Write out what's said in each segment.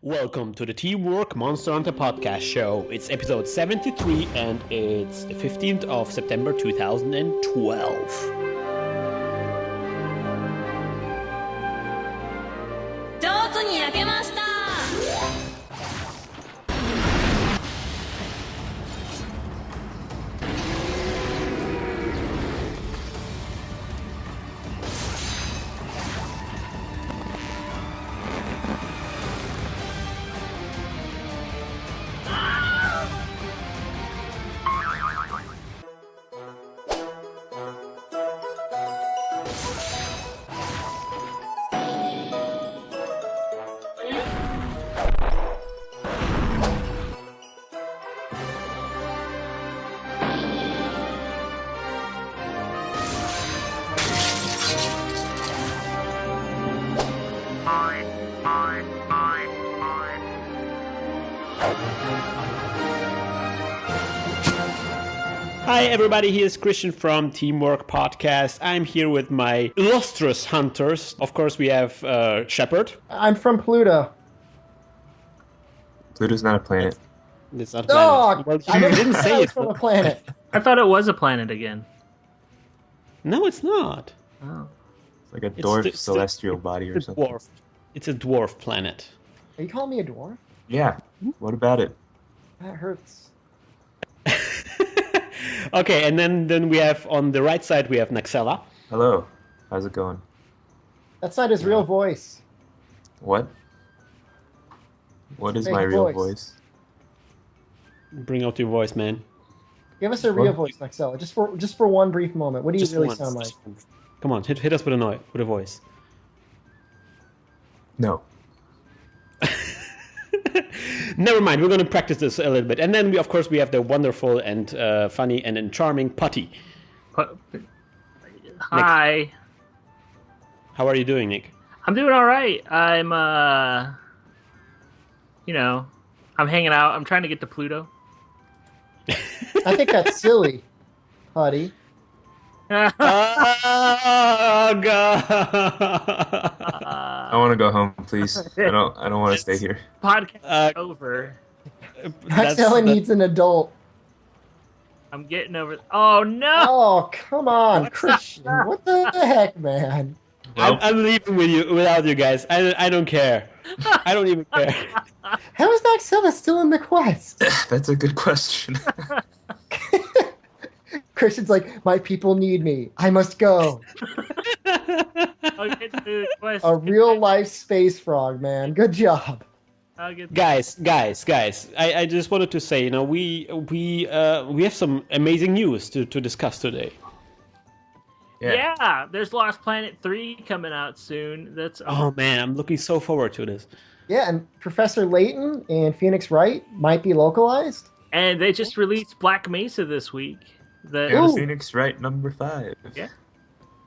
Welcome to the Teamwork Monster Hunter podcast show. It's episode 73 and it's the 15th of September 2012. 上手に焼けました。 Hi everybody, here's Krystian from Teamwork Podcast. I'm here with my illustrious hunters. Of course we have Shepard. I'm from Pluto. Pluto's not a planet. It's not a Dog! planet. I Well, you didn't say it's it. from a planet. I thought it was a planet again. No, it's not. Oh. It's like a dwarf It's celestial body or It's a something. dwarf. It's a dwarf planet. Are you calling me a dwarf? Yeah. What about it? That hurts. Okay, and then we have on the right side we have Naxella. Hello. How's it going? That's not his real voice. What? What is Fake my real voice. voice? Bring out your voice, man. Give us a real voice, Maxella. Just for one brief moment. What do you Just really once, sound like? just once. Come on, hit us with a voice. No. Never mind, we're going to practice this a little bit. And then, of course, we have the wonderful and funny and charming Putty. Hi. How are you doing, Nick? I'm doing all right. I'm I'm hanging out. I'm trying to get to Pluto. I think that's silly, Putty. Oh, God. I want to go home, please. I don't want to stay here. Podcast over. Maxella needs an adult. I'm getting over. Oh no! Oh, come on, Christian. What the heck, man? I'm leaving without you guys. I don't care. I don't even care. How is Maxella still in the quest? That's a good question. Christian's like, my people need me. I must go. I'll get to the quest. A real life space frog, man. Good job. I'll get Guys, I just wanted to say, we have some amazing news to discuss today. Yeah, there's Lost Planet 3 coming out soon. That's Oh man, I'm looking so forward to this. Yeah, and Professor Layton and Phoenix Wright might be localized. and they just released Black Mesa this week. And Ooh. Phoenix Wright number 5. Yeah.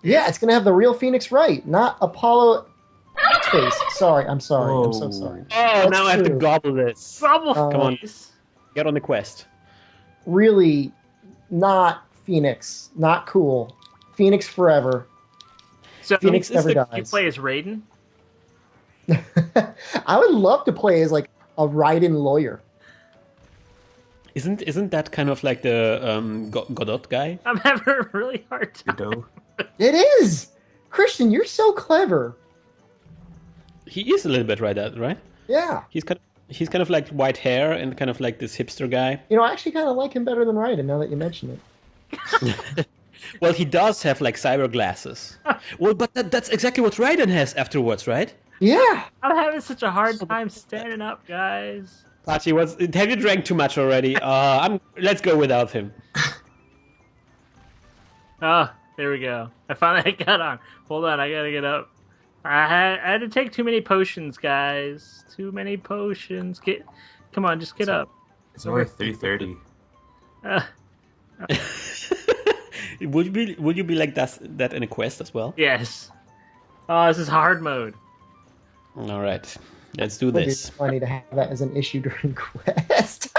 Yeah, it's going to have the real Phoenix Wright, not Apollo Space. Sorry, I'm sorry. I'm so Whoa. sorry. Oh, That's now I have to true. gobble this. Trouble Come on. Face. Get on the quest. Really not Phoenix. Not cool. Phoenix forever. So Phoenix never you dies. play as Raiden? I would love to play as like a Raiden lawyer. Isn't that kind of like the Godot guy? I'm having a really hard time. Godot. It is! Christian, you're so clever. He is a little bit right? Yeah. He's kind of like white hair and kind of like this hipster guy. You know, I actually kind of like him better than Raiden now that you mention it. Well, he does have like cyber glasses. Well, but that's exactly what Raiden has afterwards, right? Yeah. I'm having such a hard time standing up, guys. Pachi, have you drank too much already? Let's go without him. Oh, there we go. I finally got on. Hold on, I gotta get up. I had to take too many potions, guys. Too many potions. Come on, just get up. It's only 3:30. Would you be like that in a quest as well? Yes. Oh, this is hard mode. All right, let's do It would be this. funny to have that as an issue during Quest.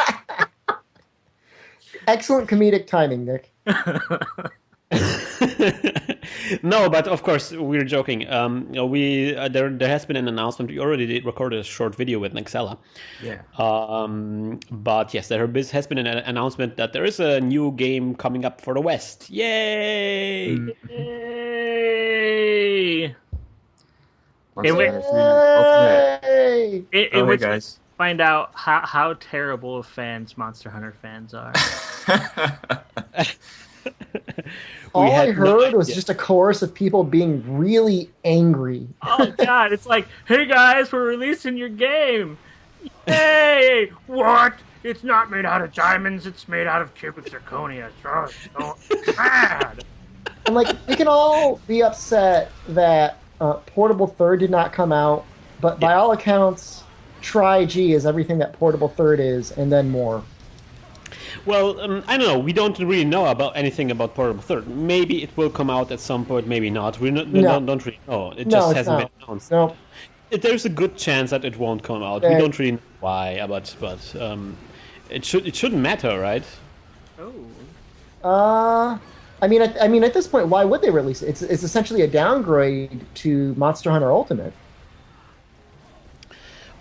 Excellent comedic timing, Nick. No, but of course we're joking. We there has been an announcement. We already recorded a short video with Nexella. Yeah. But yes, there has been an announcement that there is a new game coming up for the West. Yay! Yay! Monster Hunter 3 Ultimate. Hey! Oh, hey which guys. find out how terrible of fans Monster Hunter fans are. All I had no heard was idea. just a chorus of people being really angry. Oh god, it's like, hey guys, we're releasing your game. Yay! What? It's not made out of diamonds, it's made out of cubic zirconia. Oh, it's so bad. And like, we can all be upset that Portable Third did not come out, but by all accounts, Tri-G is everything that Portable Third is, and then more. Well, I don't know. We don't really know about anything about Portable Third. Maybe it will come out at some point, maybe not. We don't really know. It just hasn't been announced. No. There's a good chance that it won't come out. Yeah. We don't really know why, but it shouldn't matter, right? Oh. I mean, at this point, why would they release it? It's essentially a downgrade to Monster Hunter Ultimate.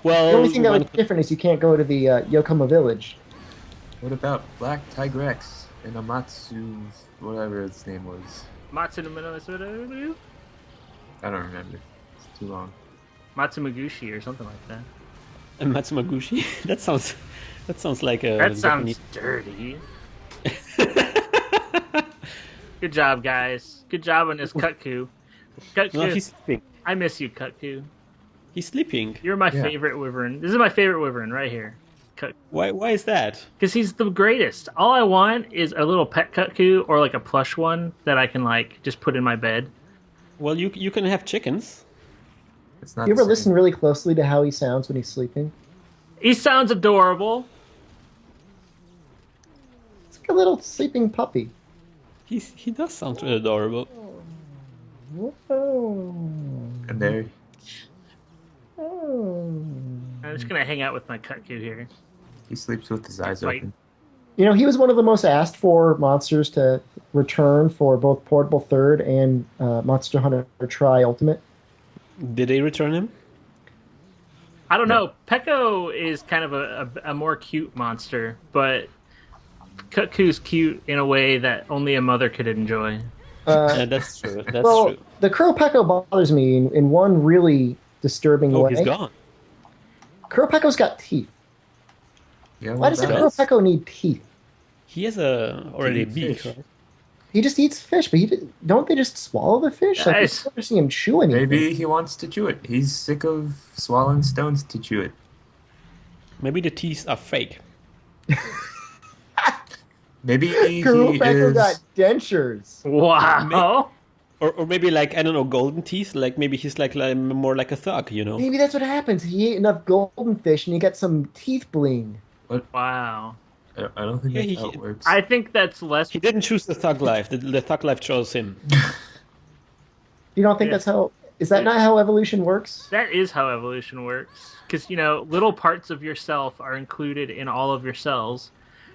Well, The only thing that would be different is you can't go to the Yokohama Village. What about Black Tigrex and Amatsu, whatever its name was? Matsumaguchi I don't remember. It's too long. or something like that. Matsumaguchi? That sounds like a That sounds dirty. Good job, guys. Good job on this Kutku. Kutku, No, he's sleeping. I miss you, Kutku. He's sleeping. You're my Yeah. favorite wyvern. This is my favorite wyvern right here. Why is that? Because he's the greatest. All I want is a little pet Kutku or like a plush one that I can like just put in my bed. Well, you can have chickens. It's not You ever the listen same. really closely to how he sounds when he's sleeping? He sounds adorable. It's like a little sleeping puppy. He does sound adorable. And there, I'm just gonna hang out with my Kutku here. he sleeps with his eyes Right. open. You know, he was one of the most asked for monsters to return for both Portable Third and Monster Hunter Tri Ultimate. Did they return him? I don't know. Peko is kind of a more cute monster, but Kutku's cute in a way that only a mother could enjoy. Yeah, that's true. That's Well, true. the Crow Peko bothers me in one really disturbing Oh, way. he's gone. Crow Peko's got teeth. Yeah, Why does a that Crow is- Peko need teeth? He has already a eat beak. fish. Right? He just eats fish, but don't they just swallow the fish? Like, Guys. I've never seen him chew anything. Maybe he wants to chew it. He's sick of swallowing stones to chew it. Maybe the teeth are fake. Maybe Crow he Peko is. got dentures. Wow. Or maybe like, I don't know, golden teeth. Like maybe he's like more like a thug, you know? Maybe that's what happens. He ate enough golden fish and he got some teeth bling. Wow. I don't think Yeah, that's he- how it works. I think that's less. He didn't choose the thug life. The thug life chose him. You don't think Yeah. that's how? Is that not how evolution works? That is how evolution works. Because, you know, little parts of yourself are included in all of your cells.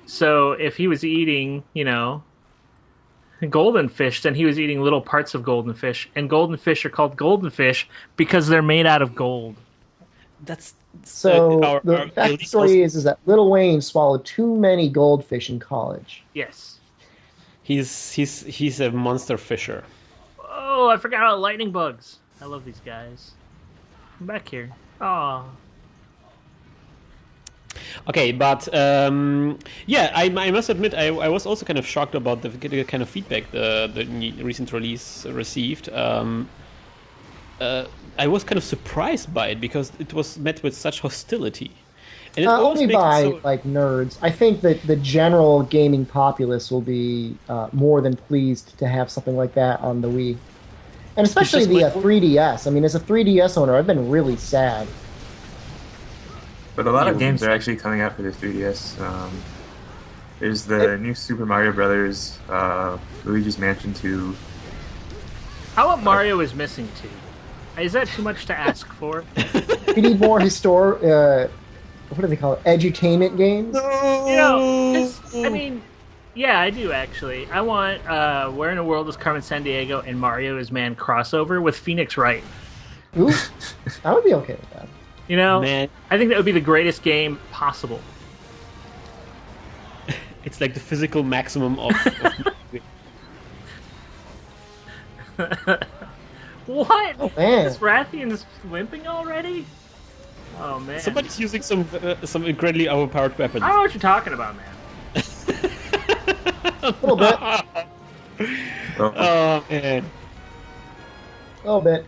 So if he was eating, you know, golden fish, then he was eating little parts of golden fish. And golden fish are called golden fish because they're made out of gold. That's So our the fact of the story is that Lil Wayne swallowed too many goldfish in college. Yes. he's a monster fisher. Oh, I forgot about lightning bugs. I love these guys. Come back here. Aw. Okay, but yeah, I must admit I was also kind of shocked about the kind of feedback the recent release received. I was kind of surprised by it because it was met with such hostility. And it almost Only makes it by so- like nerds. I think that the general gaming populace will be more than pleased to have something like that on the Wii, and especially just the like- 3DS. I mean, as a 3DS owner, I've been really sad. But a lot of Yeah. games are actually coming out for the 3DS. There's the new Super Mario Brothers, Luigi's Mansion 2. How about Mario is missing too? Is that too much to ask for? We need more what do they call it? Edutainment games. You know, 'cause, I mean, Yeah, I do actually. I want Where in the World is Carmen Sandiego and Mario is Man crossover with Phoenix Wright. Ooh, I would be okay with that. You know, Man. I think that would be the greatest game possible. It's like the physical maximum of What? Oh, man. This Rathian is limping already? Oh man! somebody's using some incredibly overpowered weapons. I don't know what you're talking about, man. A little bit. Oh man. A little bit.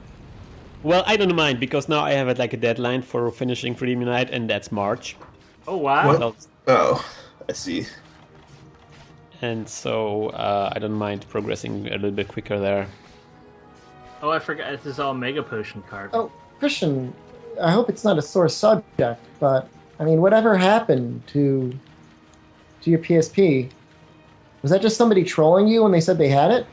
Well, I don't mind because now I have like a deadline for finishing Freedom Unite, and that's March. Oh wow! So- Oh, I see. And so I don't mind progressing a little bit quicker there. Oh, I forgot. This is all Mega Potion card. Oh, Krystian, I hope it's not a sore subject, but I mean, whatever happened to your PSP? Was that just somebody trolling you when they said they had it?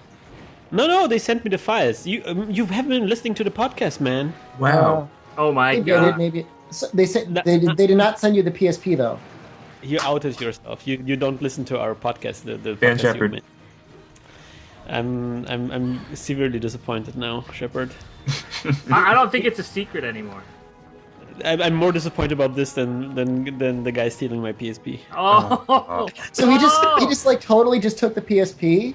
No, they sent me the files. You haven't been listening to the podcast, man. Wow. Oh my Maybe god! I did, maybe so they said they did not send you the PSP though. You outed yourself. You don't listen to our podcast. The Dan podcast Shepard. you made. I'm severely disappointed now, Shepard. I don't think it's a secret anymore. I'm more disappointed about this than the guy stealing my PSP. Oh, So he just like totally just took the PSP.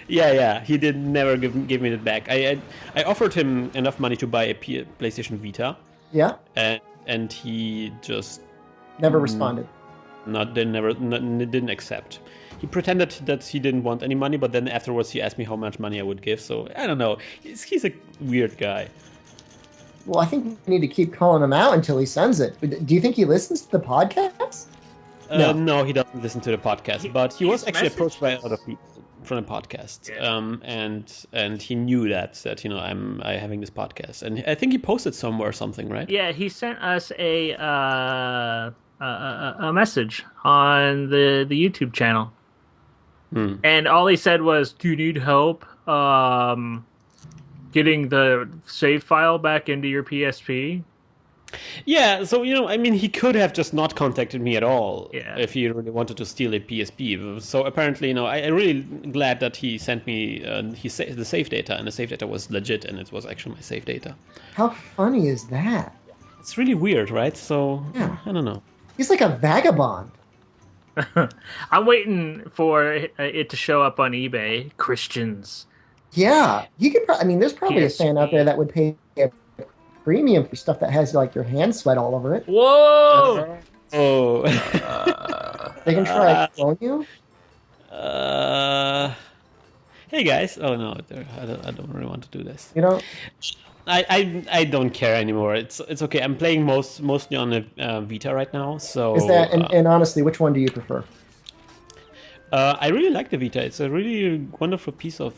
Yeah. He did never give me it back. I offered him enough money to buy a PlayStation Vita, Yeah, and he just never responded. didn't accept. He pretended that he didn't want any money, but then afterwards he asked me how much money I would give. So I don't know. He's a weird guy. Well, I think we need to keep calling him out until he sends it. Do you think he listens to the podcast? No, he doesn't listen to the podcast, but he was actually approached by a lot of people from the podcast, and he knew that I'm having this podcast, and I think he posted somewhere something, right? yeah. He sent us a message on the YouTube channel, and all he said was, "Do you need help getting the save file back into your PSP?" Yeah, so he could have just not contacted me at all if he really wanted to steal a PSP. So apparently, I'm really glad that he sent me the save data, and the save data was legit, and it was actually my save data. How funny is that? It's really weird, right? So Yeah. I don't know. He's like a vagabond. I'm waiting for it to show up on eBay. Christians. Yeah, you could. There's probably a fan out there that would pay a premium for stuff that has like your hand sweat all over it. Whoa! Oh. They can try clone you. Hey guys. Oh no, I don't really want to do this. I don't care anymore. It's okay. I'm playing mostly on a Vita right now. So Is that and honestly, which one do you prefer? I really like the Vita. It's a really wonderful piece of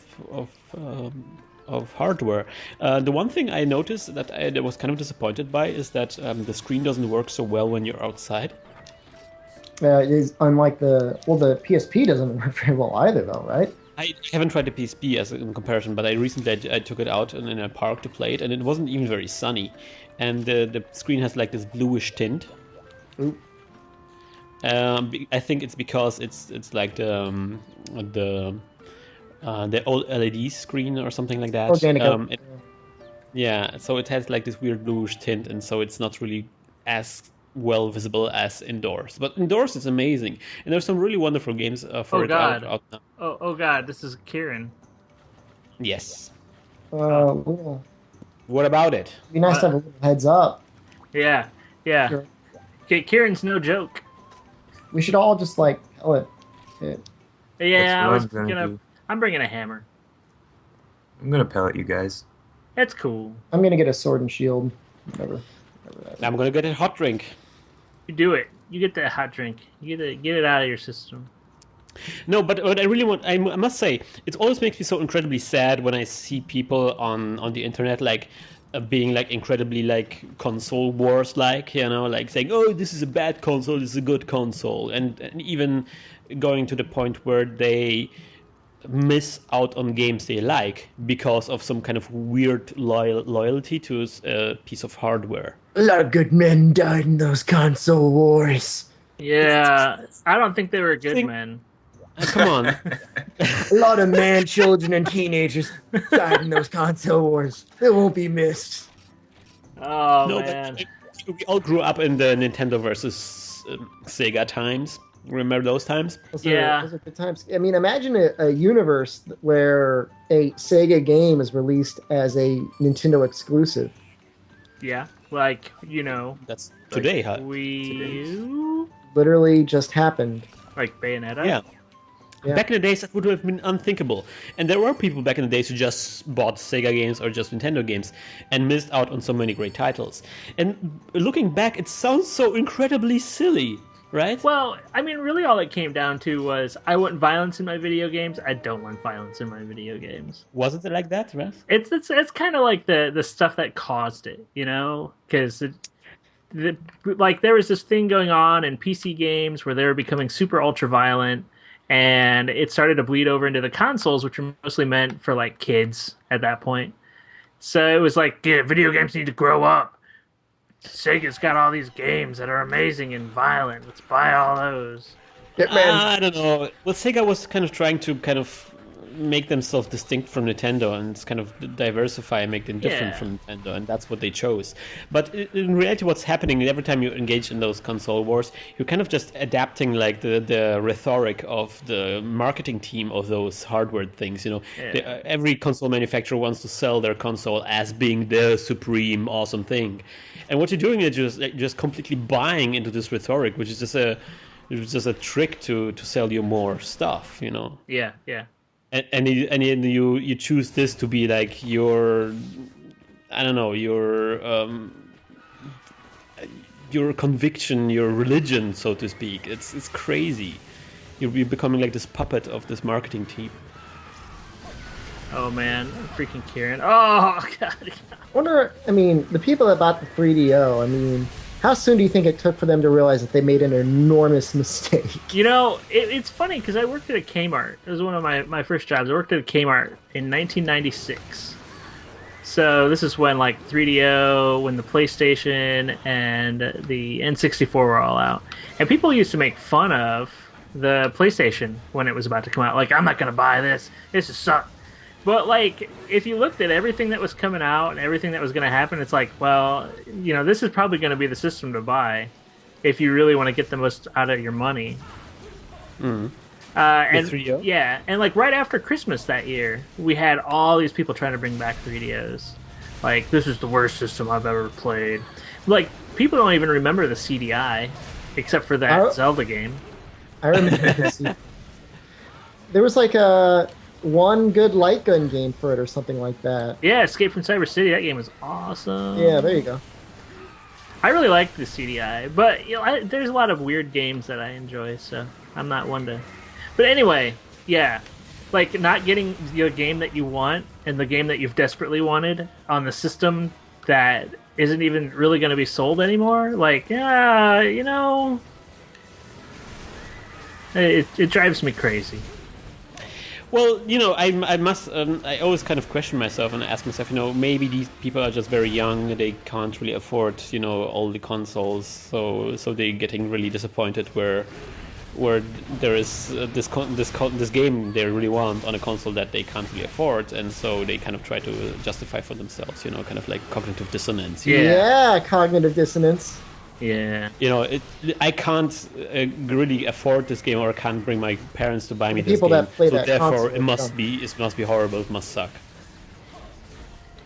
hardware. The one thing I noticed that I was kind of disappointed by is that the screen doesn't work so well when you're outside. It is unlike the PSP doesn't work very well either, though, right? I haven't tried the PSP in comparison, but I recently I took it out in a park to play it, and it wasn't even very sunny. And the screen has like this bluish tint. Ooh. I think it's because it's like the old LED screen or something like that. Organic. Yeah, so it has like this weird bluish tint, and so it's not really as well visible as indoors. But indoors it's amazing, and there's some really wonderful games for it out now. Oh god, this is Kieran. Yes. Well, What about it? it'd be nice to have a little heads up. Yeah. Sure. Okay, Kieran's no joke. We should all just like tell it. Yeah, That's what I'm gonna do. I'm bringing a hammer. I'm gonna pellet you guys. That's cool. I'm gonna get a sword and shield. Whatever that is. I'm gonna get a hot drink. You do it. You get that hot drink. You get it out of your system. No, but what I really want, I must say, it always makes me so incredibly sad when I see people on the internet like being like incredibly like console wars, like saying, oh, this is a bad console, this is a good console, and even going to the point where they miss out on games they like because of some kind of weird loyalty to a piece of hardware. A lot of good men died in those console wars. Yeah, I don't think they were good men. Come on. A lot of man, children, and teenagers died in those console wars. They won't be missed. Oh No, man. but we all grew up in the Nintendo versus Sega times. Remember those times? Those are good times. I mean, imagine a universe where a Sega game is released as a Nintendo exclusive. Yeah, like That's today, huh? we Literally just happened. like Bayonetta. Yeah. Yeah. Back in the days, that would have been unthinkable. And there were people back in the days who just bought Sega games or just Nintendo games and missed out on so many great titles. And looking back, it sounds so incredibly silly, right? Well, I mean, really, all it came down to was I want violence in my video games. I don't want violence in my video games. Wasn't it like that, right? It's kind of like the stuff that caused it, because like there was this thing going on in PC games where they were becoming super ultra violent, and it started to bleed over into the consoles, which were mostly meant for like kids at that point. So it was like, yeah, video games need to grow up. Sega's got all these games that are amazing and violent. Let's buy all those. I don't know. Well, Sega was kind of trying to make themselves distinct from Nintendo and kind of diversify and make them different from Nintendo, and that's what they chose. But in reality, what's happening every time you engage in those console wars, you're kind of just adapting like the rhetoric of the marketing team of those hardware things. Every console manufacturer wants to sell their console as being the supreme awesome thing, and what you're doing is just completely buying into this rhetoric, which is just a trick to sell you more stuff. Yeah. And you choose this to be like your, I don't know, your conviction, your religion, so to speak. It's crazy. You're becoming like this puppet of this marketing team. Oh man, freaking Kieran. Oh god. The people that bought the 3DO, how soon do you think it took for them to realize that they made an enormous mistake? It's funny because I worked at a Kmart. It was one of my first jobs. I worked at a Kmart in 1996. So this is when like 3DO, when the PlayStation and the N64 were all out. And people used to make fun of the PlayStation when it was about to come out. Like, I'm not going to buy this. This is suck. But, like, if you looked at everything that was coming out and everything that was going to happen, it's like, well, this is probably going to be the system to buy if you really want to get the most out of your money. Mm. And 3DO? Yeah, and, like, right after Christmas that year, we had all these people trying to bring back 3DOs. Like, this is the worst system I've ever played. Like, people don't even remember the CDI, except for that Zelda game. I remember this. There was, like, one good light gun game for it or something like that. Yeah, Escape from Cyber City. That game was awesome. Yeah, there you go. I really liked the CDI, but there's a lot of weird games that I enjoy, so I'm not one to. But anyway, yeah, like not getting your game that you want and the game that you've desperately wanted on the system that isn't even really going to be sold anymore. Like, yeah, it drives me crazy. Well, I always kind of question myself and ask myself, maybe these people are just very young, they can't really afford, all the consoles, so they're getting really disappointed where there is this game they really want on a console that they can't really afford, and so they kind of try to justify for themselves, kind of like cognitive dissonance. Yeah, cognitive dissonance. Yeah. I can't really afford this game, or can't bring my parents to buy me this people game. That play so that therefore, it must be horrible. It must suck.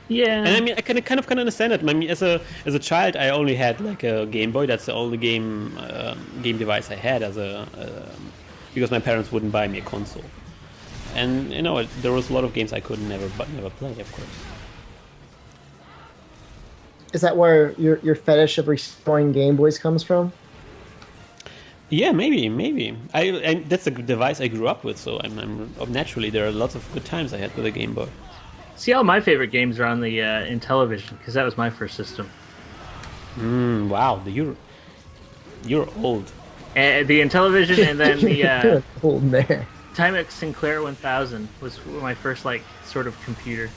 Yeah. And I kind of understand it. As a child, I only had like a Game Boy. That's the only game device I had because my parents wouldn't buy me a console. And there was a lot of games I could never play, of course. Is that where your fetish of restoring Game Boys comes from? Yeah, maybe. That's the device I grew up with, so I'm naturally there are lots of good times I had with a Game Boy. See, all my favorite games are on the Intellivision because that was my first system. Wow, you're old. The Intellivision, and then the old man. Timex Sinclair 1000 was my first like sort of computer.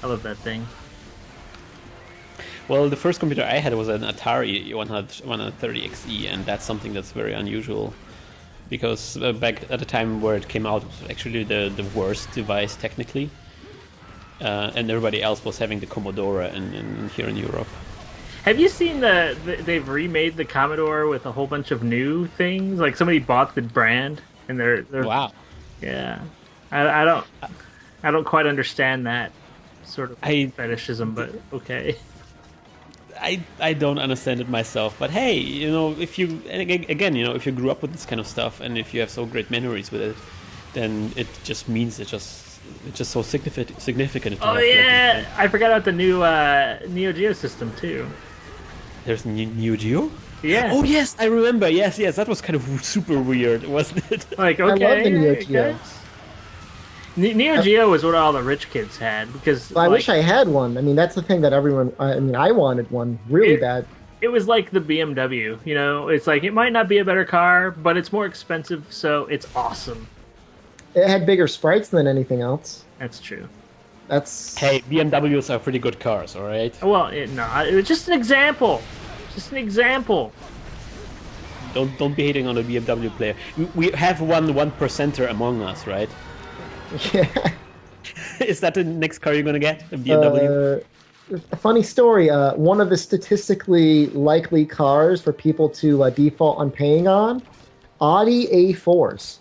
I love that thing. Well, the first computer I had was an Atari 130 XE, and that's something that's very unusual. because back at the time where it came out, it was actually the worst device technically, and everybody else was having the Commodore here in Europe. Have you seen they've remade the Commodore with a whole bunch of new things? Like somebody bought the brand and they're Wow. Yeah, I don't quite understand that sort of fetishism, but okay. I don't understand it myself, but hey, if you if you grew up with this kind of stuff and if you have so great memories with it, then it just means it's just so significant. Oh yeah, I forgot about the new Neo Geo system too. There's Neo Geo? Yeah. Oh yes, I remember. Yes, that was kind of super weird, wasn't it? Like, okay, I love the Neo Geo. Okay. Neo Geo was what all the rich kids had because. Well, I wish I had one. I mean, that's the thing that everyone. I mean, I wanted one really bad. It was like the BMW. It's like it might not be a better car, but it's more expensive, so it's awesome. It had bigger sprites than anything else. That's true. Hey, BMWs are pretty good cars, all right? Well, it was just an example. Just an example. Don't be hating on a BMW player. We have one percenter among us, right? Yeah. Is that the next car you're gonna get? A BMW? A funny story. One of the statistically likely cars for people to default on paying on, Audi A4s.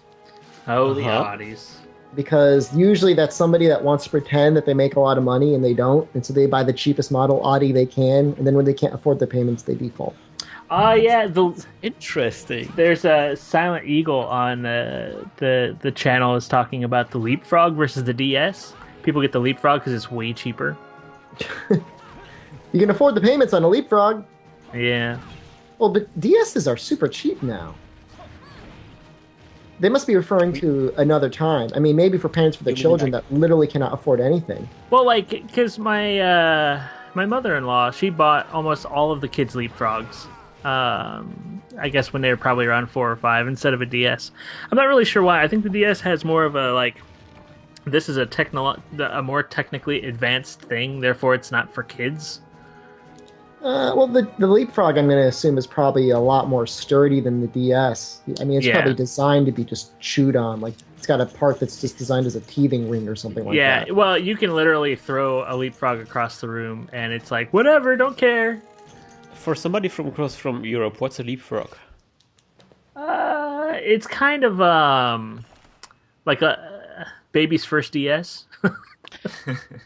Oh, the Audis. Because usually that's somebody that wants to pretend that they make a lot of money and they don't, and so they buy the cheapest model Audi they can, and then when they can't afford the payments, they default. Oh yeah, interesting. There's a Silent Eagle on the channel is talking about the Leapfrog versus the DS. People get the Leapfrog because it's way cheaper. You can afford the payments on a Leapfrog. Yeah. Well, but DSs are super cheap now. They must be referring to another time. I mean, maybe for parents with their children that literally cannot afford anything. Well, like, because my mother-in-law, she bought almost all of the kids' Leapfrogs. I guess when they were probably around 4 or 5 instead of a DS. I'm not really sure why. I think the DS has more of a, like, this is a more technically advanced thing, therefore it's not for kids. Well, the Leapfrog, I'm going to assume, is probably a lot more sturdy than the DS. I mean, it's probably designed to be just chewed on. Like, it's got a part that's just designed as a teething ring or something like that. Yeah, well, you can literally throw a Leapfrog across the room, and it's like, whatever, don't care. For somebody from across from Europe, what's a Leapfrog? It's kind of like a baby's first DS.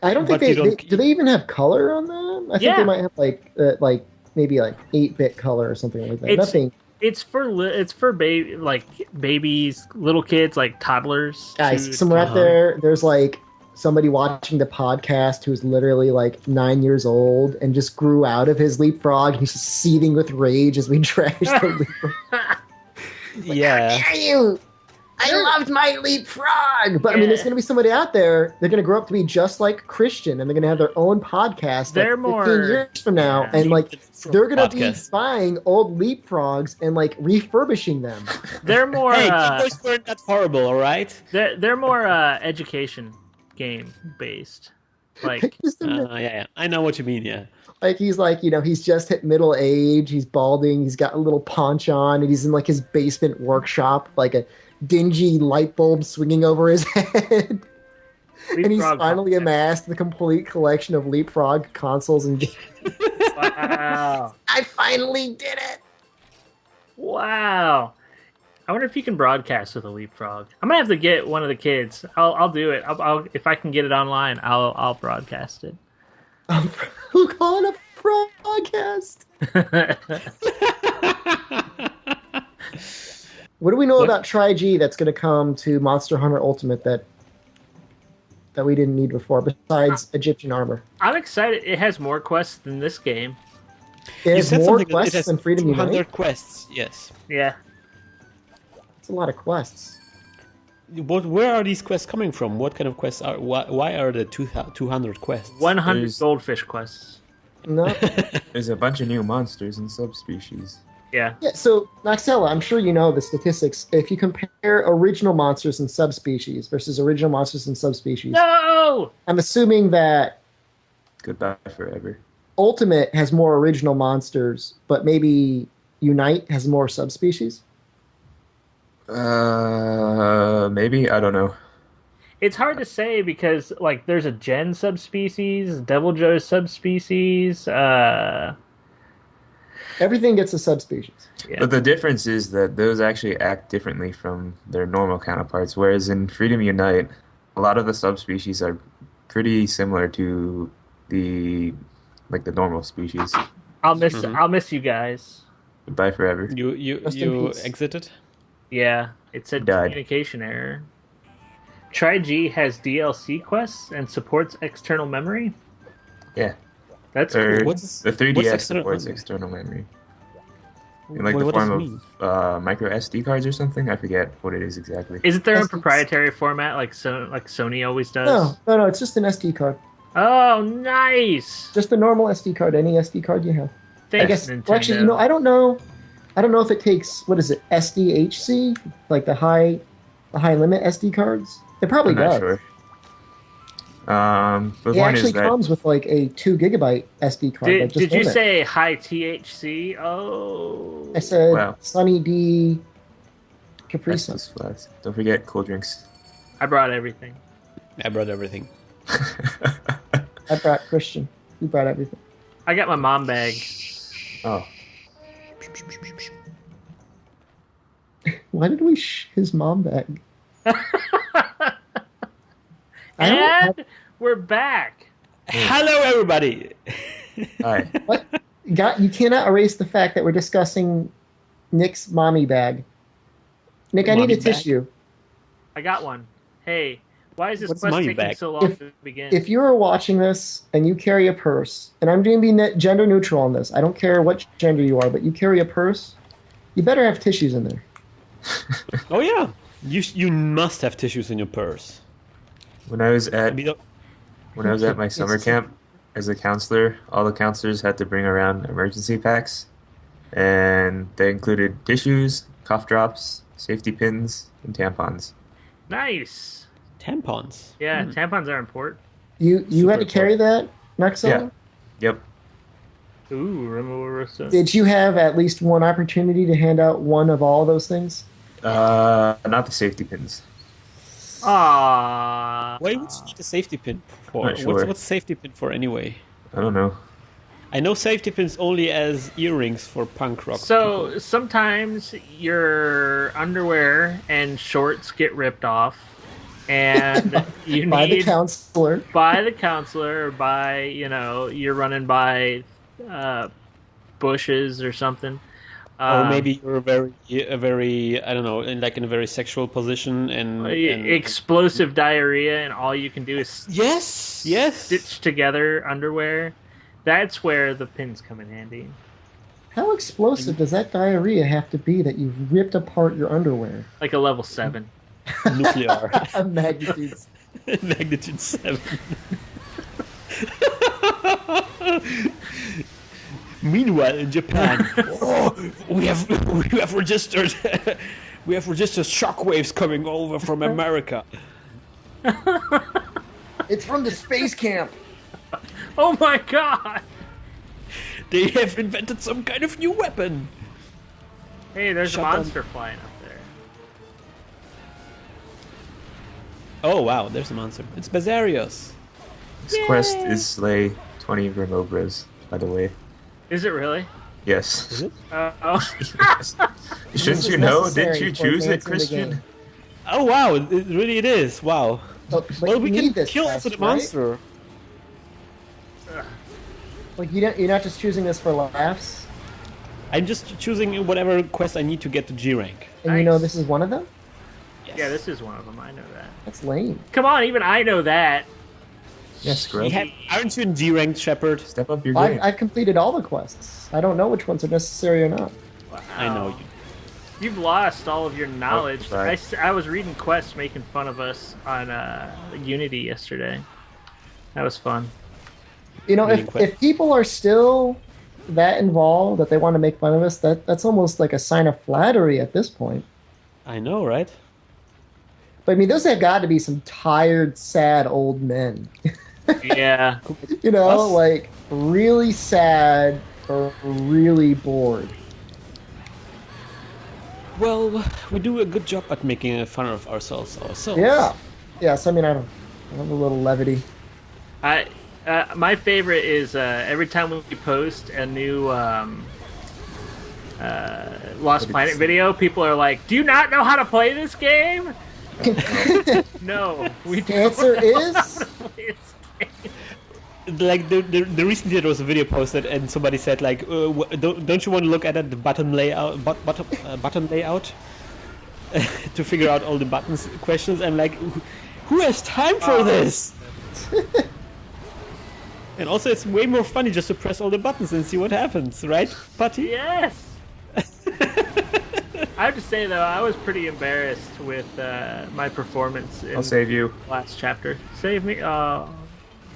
I don't think do they even have color on them? I think they might have like maybe like 8-bit color or something like that. It's for babies, little kids, like toddlers. Guys, somewhere out there's like somebody watching the podcast who's literally like 9 years old and just grew out of his Leapfrog. He's just seething with rage as we trash the Leapfrog. Yeah. How dare you? I loved my Leapfrog! But I mean, there's going to be somebody out there, they're going to grow up to be just like Krystian, and they're going to have their own podcast they're like 15 years from now, and like, they're going to be buying old Leapfrogs and like refurbishing them. They're more... Hey, those weren't that horrible, alright? They're more education game based. Like, yeah, I know what you mean, yeah. Like, he's like, he's just hit middle age, he's balding, he's got a little paunch on, and he's in like his basement workshop, like a dingy light bulb swinging over his head. And he's finally amassed the complete collection of Leapfrog consoles and games. Wow. I finally did it! Wow. I wonder if you can broadcast with a Leapfrog. I'm gonna have to get one of the kids. I'll do it. I'll if I can get it online, I'll broadcast it. Who call it a broadcast? What do we know about Tri-G that's going to come to Monster Hunter Ultimate that we didn't need before, besides Egyptian armor? I'm excited. It has more quests than this game. It has more quests than Freedom Unite? 200 quests, yes. Yeah. It's a lot of quests. Where are these quests coming from? What kind of quests are... Why are there 200 quests? 100 goldfish quests. No. There's a bunch of new monsters and subspecies. Yeah. Yeah, so, Noxella, I'm sure you know the statistics. If you compare original monsters and subspecies versus original monsters and subspecies... No! I'm assuming that... Goodbye forever. Ultimate has more original monsters, but maybe Unite has more subspecies? Maybe, I don't know. It's hard to say because like there's a Gen subspecies, Devil Joe subspecies. Everything gets a subspecies. Yeah. But the difference is that those actually act differently from their normal counterparts, whereas in Freedom Unite, a lot of the subspecies are pretty similar to the the normal species. I'll miss you guys. Goodbye forever. Rest in You peace. exited. Yeah, it said Died. communication error. Tri-G has DLC quests and supports external memory. Yeah. That's Or cool. What's- the 3DS what's external supports memory? external memory. In Wait, the what does it form mean? of micro SD cards or something. I forget what it is exactly. Is it their own SD proprietary format like Sony always does? No. It's just an SD card. Oh, nice. Just a normal SD card. Any SD card you have. Thanks, I guess. Nintendo. Well, actually, I don't know. I don't know if it takes what is it SDHC, like the high limit SD cards. It probably I'm not does. sure. The It point actually is that comes with like a 2 gigabyte SD card. like, just Did you limit. say high THC? Oh. I said Wow. Sunny D Capri that's Sun. just flags. Don't forget cold drinks. I brought everything. I brought everything. I brought Krystian. You brought everything. I got my mom bag. Oh, Why did we his mom bag? I don't And we're back. Hello, everybody. hi. What? You cannot erase the fact that we're discussing Nick's mommy bag. Nick, I need Mommy a bag? tissue. I got one. Hey, why is this What's quest mommy taking bag? so long to begin? If you are watching this and you carry a purse, and I'm going to be gender neutral on this, I don't care what gender you are, but you carry a purse, you better have tissues in there. Oh yeah, you must have tissues in your purse. When I was at We don't- my summer camp as a counselor, all the counselors had to bring around emergency packs, and they included tissues, cough drops, safety pins, and tampons. Nice. Tampons. Yeah, tampons are important. You had to Super carry that, Nexo? Yeah. Yep. Ooh, remember Did you have at least one opportunity to hand out one of all those things? Not the safety pins. Aww. Why would you need a safety pin for? Not sure. What's safety pin for anyway? I don't know. I know safety pins only as earrings for punk rock. So people. sometimes your underwear and shorts get ripped off, and you By the need counselor. by the counselor or by you're running by bushes or something. Or maybe you're a very I don't know, in a very sexual position and explosive diarrhea, and all you can do is yes. stitch together underwear. That's where the pins come in handy. How explosive does that diarrhea have to be that you've ripped apart your underwear? Like a level 7. Nuclear Magnitudes. magnitude 7. Meanwhile, in Japan, we have registered shockwaves coming over from America. It's from the space camp. Oh my god! They have invented some kind of new weapon. Hey, there's Shut a up. monster flying up there. Oh wow, there's a monster. It's Bazarios. This quest is slay 20 Remobras, by the way. Is it really? Yes. Is it? Oh. Yes. Shouldn't is you know? necessary Didn't you for choose it, advancing the Krystian? game. Oh wow, it is. Wow. But Well, you we need can this kill quest, the right? monster. Like you're not just choosing this for laughs, I'm just choosing whatever quest I need to get to G rank. and you know Nice. this is one of them. Yes. Yeah, this is one of them. I know that. That's lame. Come on, even I know that. Yes, scrub. Aren't you in G rank, Shepard? Step up your I've, game. I've completed all the quests. I don't know which ones are necessary or not. Wow. I know you. You've lost all of your knowledge. sorry. I was reading quests making fun of us on Unity yesterday. That was fun. You know, Reading if people are still that involved that they want to make fun of us, that's almost like a sign of flattery at this point. I know, right? But I mean, those have got to be some tired, sad old men. Yeah. You know, Us? like really sad or really bored. Well, we do a good job at making fun of ourselves. Yeah. Yes, I mean, I have a little levity. My favorite is every time we post a new Lost Planet video, people are like, "Do you not know how to play this game?" No, we The don't answer know is how to play this game. Like the recently there was a video posted and somebody said like, don't you want to look at it, the button layout, button layout, to figure out all the buttons questions? I'm like, who has time for this? And also, it's way more funny just to press all the buttons and see what happens, right, Putty? Yes. I have to say though, I was pretty embarrassed with my performance in I'll save you. last chapter. Save me.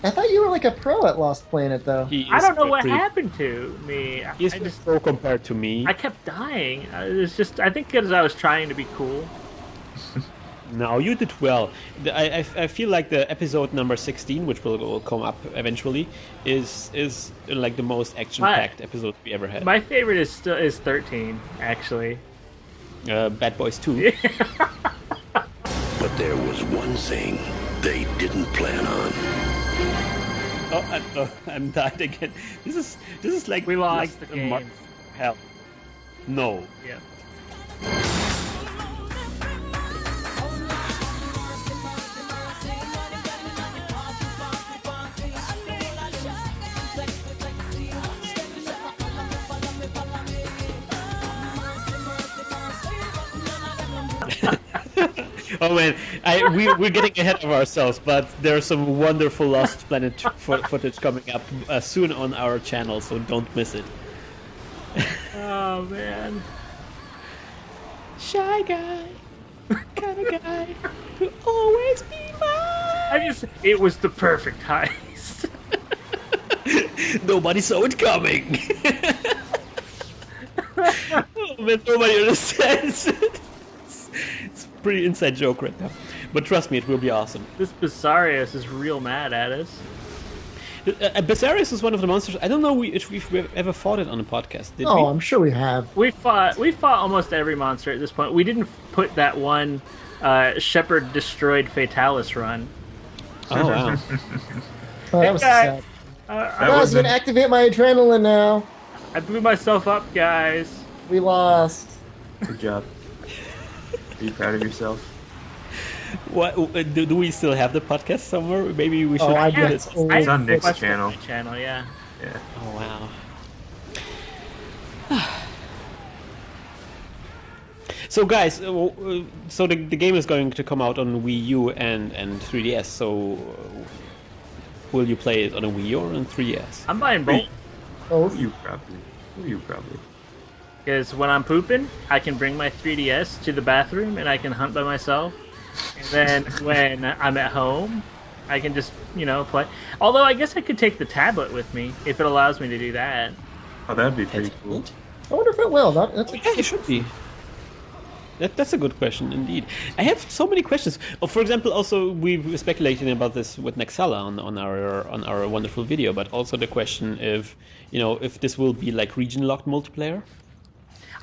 I thought you were like a pro at Lost Planet, though. I don't know what happened to me. He's I just pro compared to me. I kept dying. It was just I think because I was trying to be cool. No, you did well. I feel like the episode number 16, which will come up eventually, is like the most action-packed episode we ever had. My favorite is 13 actually. Bad Boys 2. But there was one thing they didn't plan on. I'm died again. This is like We lost like the game. Hell, no. Yeah. Oh man, we're getting ahead of ourselves, but there's some wonderful Lost Planet footage coming up soon on our channel, so don't miss it. Oh man. Shy guy, kind of guy, who always be mine. It was the perfect heist. Nobody saw it coming. Oh man, nobody understands it. It's a pretty inside joke right now. But trust me, it will be awesome. This Basarius is real mad at us. Basarius is one of the monsters. I don't know if we've ever fought it on a podcast. Did we? Oh, I'm sure we have. We fought almost every monster at this point. We didn't put that one Shepard destroyed Fatalis run. Oh wow. Oh, that was sad. I was going to activate my adrenaline now. I blew myself up, guys. We lost. Good job. Are you proud of yourself? What do we still have the podcast somewhere? Maybe we should. Oh, I put bet it- it's old. It's on Nick's Watch channel. my channel, yeah. Yeah. Oh wow. So guys, so the game is going to come out on Wii U and 3DS. So will you play it on a Wii U or on 3DS? I'm buying both. Oh, You probably. Because when I'm pooping, I can bring my 3DS to the bathroom and I can hunt by myself. And then when I'm at home, I can just, play. Although I guess I could take the tablet with me if it allows me to do that. Oh, that'd be pretty cool. I wonder if it will. That's Yeah, it should be. That's a good question indeed. I have so many questions. Oh, for example, also we were speculating about this with Nexala on our wonderful video, but also the question if this will be like region locked multiplayer.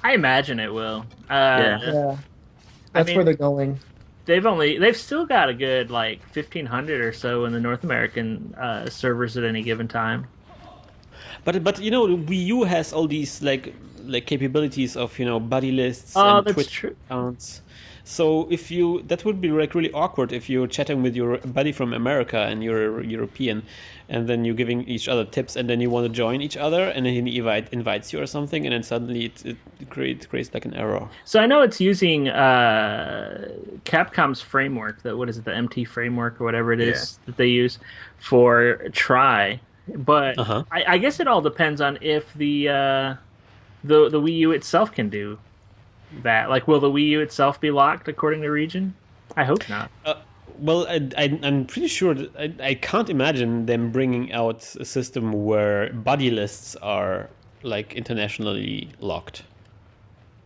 I imagine it will. yeah. That's mean- where they're going. They've still got a good 1,500 or so in the North American servers at any given time. But Wii U has all these like capabilities of buddy lists Oh, and that's Twitch true. accounts. So that would be really awkward if you're chatting with your buddy from America and you're European, and then you're giving each other tips, and then you want to join each other, and then he invites you or something, and then suddenly it creates like an error. So I know it's using Capcom's framework, the MT framework or whatever it is that they use for Try. But I guess it all depends on if the Wii U itself can do that. Will the Wii U itself be locked according to region? I hope not. Well, I'm pretty sure that I can't imagine them bringing out a system where buddy lists are internationally locked.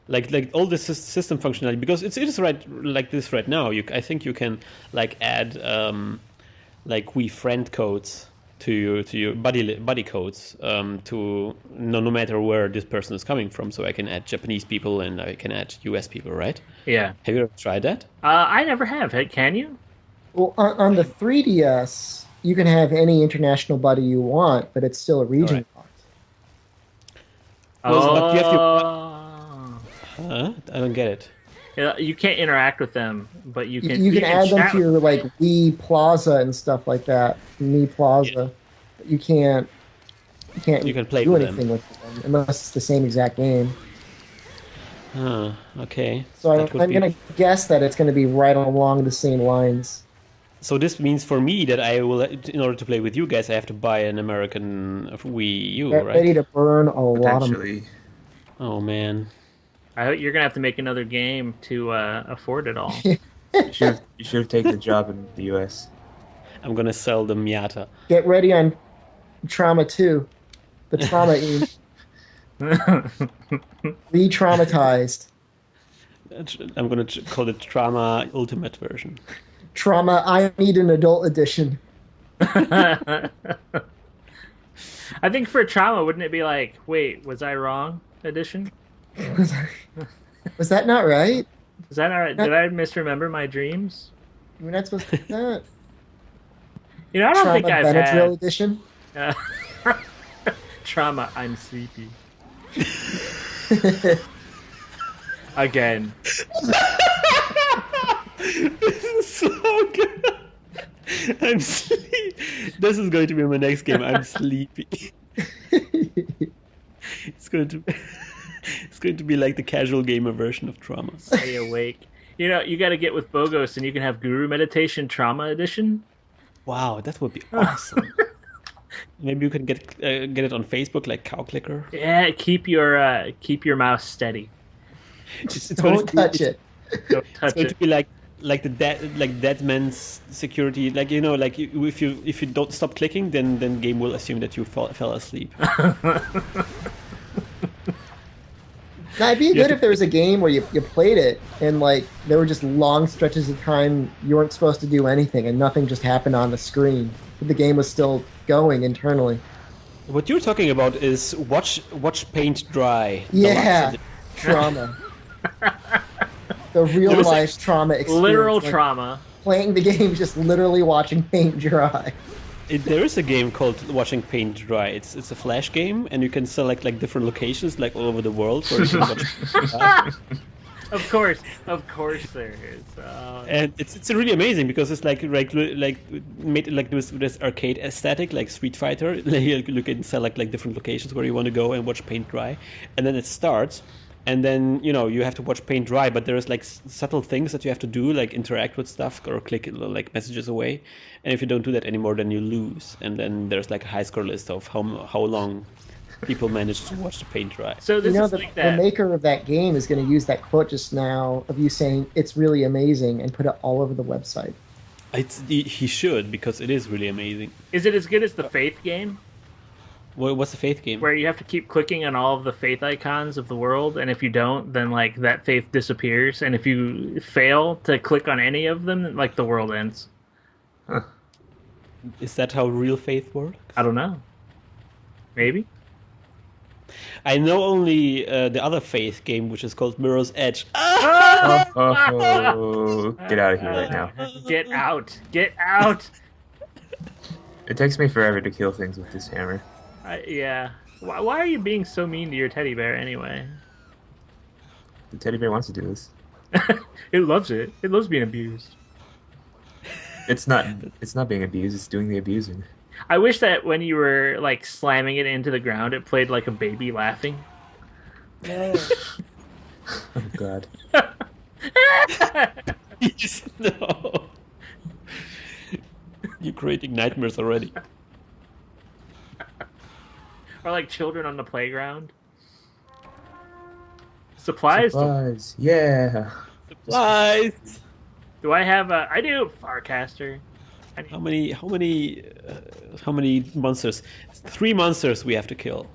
Like all the system functionality, because it is right like this right now. I think you can add Wii friend codes to your buddy codes to no matter where this person is coming from. So I can add Japanese people and I can add US people, right? Yeah. Have you ever tried that? I never have. Can you? Well, on the 3DS, you can have any international buddy you want, but it's still a region locked. Well, but you have to. Oh. I don't get it. Yeah, you can't interact with them, but you can. You can add them chat to your like Wii Plaza and stuff like that. Wii Plaza, but you can't. You can play do with anything them. with them unless it's the same exact game. Okay. So I'm going to guess that it's going to be right along the same lines. So this means for me that I will, in order to play with you guys, I have to buy an American Wii U, Get right? ready to burn a lot of. Potentially. Oh man. I hope you're gonna have to make another game to afford it all. You should have taken the job in the U.S. I'm gonna sell the Miata. Get ready on Trauma 2. The Trauma E. Re-traumatized. I'm gonna call it Trauma Ultimate version. Trauma, I need an adult edition. I think for Trauma, wouldn't it be like, wait, was I wrong? Edition? Was that not right? Is that all right? Did I misremember my dreams? We're not supposed to do that. You know, I don't Trauma think I've Benadryl had edition. Trauma. I'm sleepy. Again. This is so good. I'm sleepy. This is going to be my next game. I'm sleepy. It's going to be like the casual gamer version of Trauma. Stay awake. You know, you got to get with Bogos, and you can have Guru Meditation Trauma Edition. Wow, that would be awesome. Maybe you can get it on Facebook like Cow Clicker. Yeah, keep your mouse steady. It's Don't touch it. Don't It's touch going it. to be like dead man's security. Like if you don't stop clicking, then game will assume that you fell asleep. Now, it'd be good if there was a game where you played it and like there were just long stretches of time you weren't supposed to do anything and nothing just happened on the screen, but the game was still going internally. What you're talking about is watch paint dry. Yeah, Trauma. The real life trauma experience. Literal like, trauma. Playing the game, just literally watching paint dry. There is a game called Watching Paint Dry. It's a flash game, and you can select like different locations, like all over the world, where you can watch. Of course there is. And it's really amazing because it's like made like this arcade aesthetic, like Street Fighter. You can select like different locations where you want to go and watch paint dry, and then it starts. And then, you have to watch paint dry, but there's like subtle things that you have to do, like interact with stuff or click like messages away. And if you don't do that anymore, then you lose. And then there's like a high score list of how long people manage to watch the paint dry. So this is the, like the that. maker of that game is going to use that quote just now of you saying it's really amazing and put it all over the website. He should, because it is really amazing. Is it as good as the Faith game? What's the Faith game? Where you have to keep clicking on all of the faith icons of the world, and if you don't, then like that faith disappears, and if you fail to click on any of them, like the world ends. Huh. Is that how real faith works? I don't know. Maybe. I know only the other Faith game, which is called Mirror's Edge. Oh, get out of here right now. Get out! Get out! It takes me forever to kill things with this hammer. Yeah. Why are you being so mean to your teddy bear anyway? The teddy bear wants to do this. It loves it. It loves being abused. It's not being abused, it's doing the abusing. I wish that when you were like slamming it into the ground, it played like a baby laughing. Oh god. No. You're creating nightmares already. Or like children on the playground. Supplies? Supplies. Yeah. Supplies. Do I have a... I do. Farcaster. How many monsters? 3 monsters we have to kill.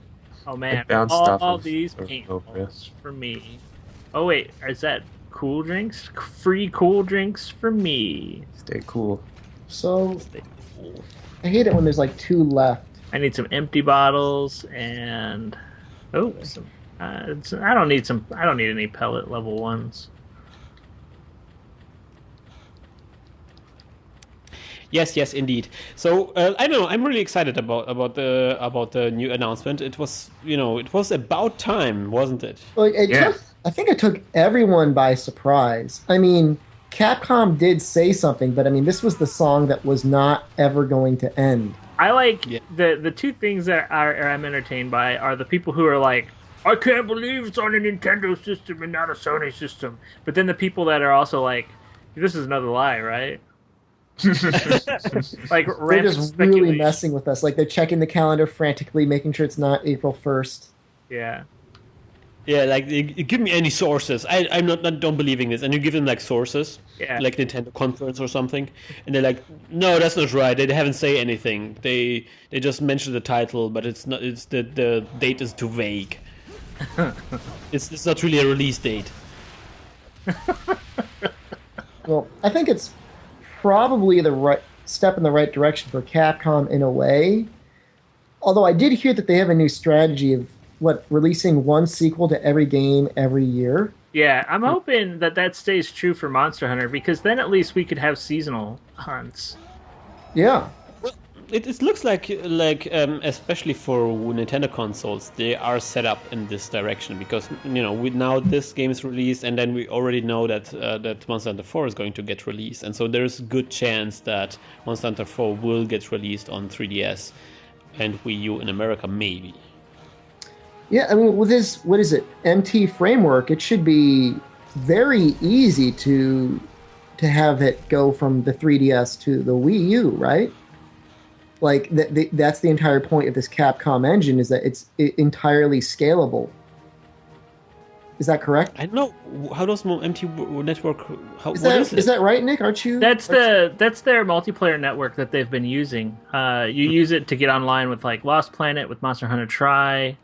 Oh man. I bounced off All of- these or- paintballs for me. Oh wait, is that cool drinks? Free cool drinks for me. Stay cool. So, I hate it when there's like 2 left. I need some empty bottles and some. I don't need some. I don't need any pellet level 1s. Yes, indeed. So I don't know. I'm really excited about the new announcement. It was it was about time, wasn't it? Well, I think it took everyone by surprise. I mean, Capcom did say something, but I mean, this was the song that was not ever going to end. I like the 2 things that I'm entertained by are the people who are like, I can't believe it's on a Nintendo system and not a Sony system. But then the people that are also like, this is another lie, right? Like they're just really messing with us. Like they're checking the calendar frantically, making sure it's not April 1st. Yeah. Yeah, like give me any sources. I'm not don't believing this, and you give them like sources, like Nintendo conference or something, and they're like, no, that's not right. They haven't say anything. They just mentioned the title, but it's not. It's the date is too vague. It's not really a release date. Well, I think it's probably the right step in the right direction for Capcom in a way. Although I did hear that they have a new strategy of releasing 1 sequel to every game every year. Yeah, I'm hoping that stays true for Monster Hunter, because then at least we could have seasonal hunts. Yeah. Well, it looks like especially for Nintendo consoles, they are set up in this direction because now this game is released, and then we already know that Monster Hunter 4 is going to get released, and so there's a good chance that Monster Hunter 4 will get released on 3DS and Wii U in America, maybe. Yeah, I mean, with this, what is it, MT framework, it should be very easy to have it go from the 3DS to the Wii U, right? Like, that's the entire point of this Capcom engine, is that it's entirely scalable. Is that correct? I don't know. How does MT network... Is that right, Nick? Aren't you... That's their multiplayer network that they've been using. You use it to get online with, like, Lost Planet, with Monster Hunter Tri...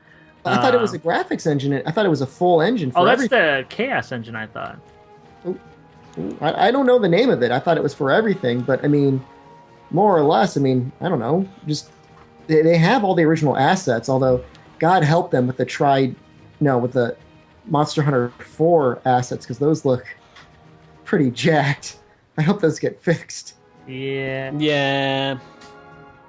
I thought it was a graphics engine. I thought it was a full engine for everything. That's the Chaos engine, I thought. I don't know the name of it. I thought it was for everything, but I mean, more or less, I mean, I don't know. Just they have all the original assets, although God help them with the Monster Hunter 4 assets, because those look pretty jacked. I hope those get fixed. Yeah. Yeah.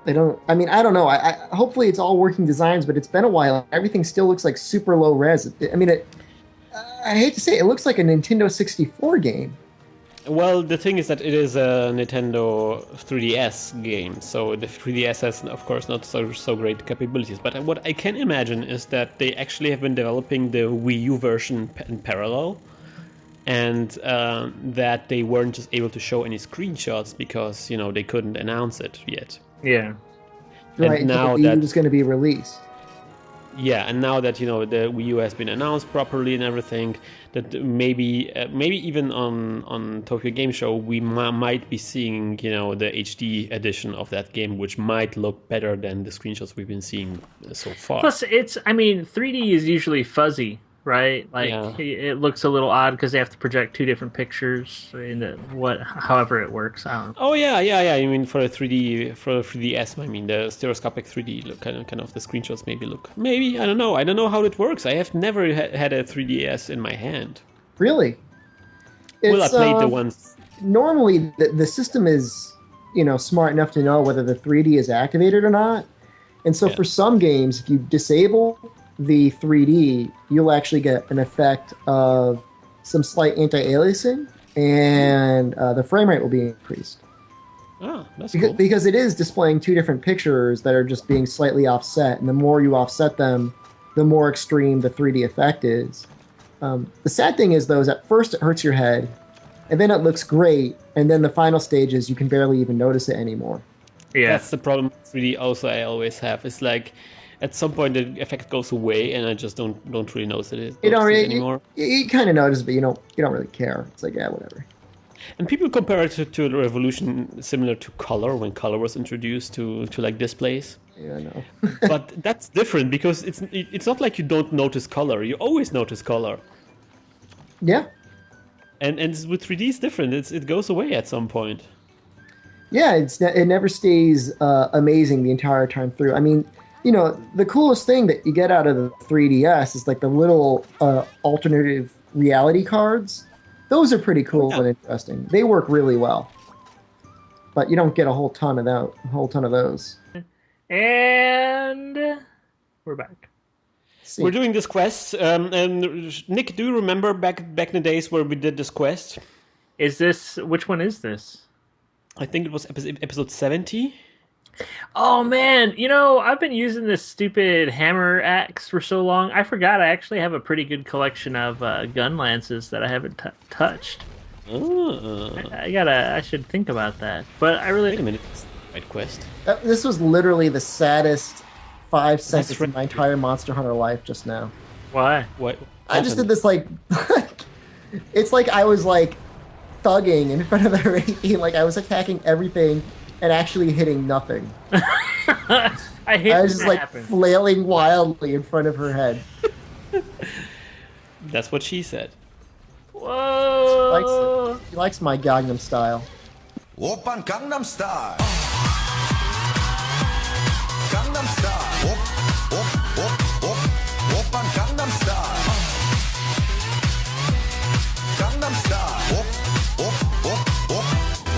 I don't know. I hopefully it's all working designs, but it's been a while. Everything still looks like super low res. I mean, I hate to say it looks like a Nintendo 64 game. Well, the thing is that it is a Nintendo 3DS game, so the 3DS has, of course, not so great capabilities. But what I can imagine is that they actually have been developing the Wii U version in parallel, and that they weren't just able to show any screenshots because they couldn't announce it yet. Yeah. Right, now that it's going to be released. Yeah, and now that the Wii U has been announced properly and everything, that maybe even on Tokyo Game Show we might be seeing the HD edition of that game, which might look better than the screenshots we've been seeing so far. Plus, 3D is usually fuzzy, right? Like it looks a little odd because they have to project 2 different pictures however it works. I don't know. Oh yeah. I mean, for a 3DS, I mean the stereoscopic 3D look, kind of the screenshots maybe I don't know how it works. I have never had a 3DS in my hand. Really? Well, I played the ones. Normally, the system is smart enough to know whether the 3D is activated or not, and so for some games, if you disable the 3D, you'll actually get an effect of some slight anti-aliasing, and the frame rate will be increased. Oh, that's cool. Because it is displaying 2 different pictures that are just being slightly offset, and the more you offset them, the more extreme the 3D effect is. The sad thing is, though, is at first it hurts your head, and then it looks great, and then the final stage is you can barely even notice it anymore. Yeah, that's the problem with 3D. Also, I always have. It's like, at some point the effect goes away, and I just don't really notice it anymore. You kind of notice, but you don't really care. It's like, yeah, whatever. And people compare it to the revolution similar to color, when color was introduced to like displays. Yeah, I know. But that's different because it's not like you don't notice color. You always notice color. Yeah. And with 3D it's different. It goes away at some point. Yeah, it never stays amazing the entire time through. I mean, the coolest thing that you get out of the 3DS is like the little alternative reality cards. Those are pretty cool and interesting. They work really well, but you don't get a whole ton of those. And we're back. See. We're doing this quest, and Nick, do you remember back in the days where we did this quest? Which one is this? I think it was episode 70. Oh man, I've been using this stupid hammer axe for so long. I forgot I actually have a pretty good collection of gun lances that I haven't touched. I should think about that. But I really... Wait a minute. Right quest. This was literally the saddest 5 seconds of my entire Monster Hunter life just now. Why? What? I just did this it's like I was like thugging in front of the rating, like I was attacking everything and actually hitting nothing. I was just like flailing wildly in front of her head. That's what she said. Whoa! She likes my Gangnam Style. Oppan Gangnam Style. Gangnam Style. Oppan Gangnam Style. Gangnam Style.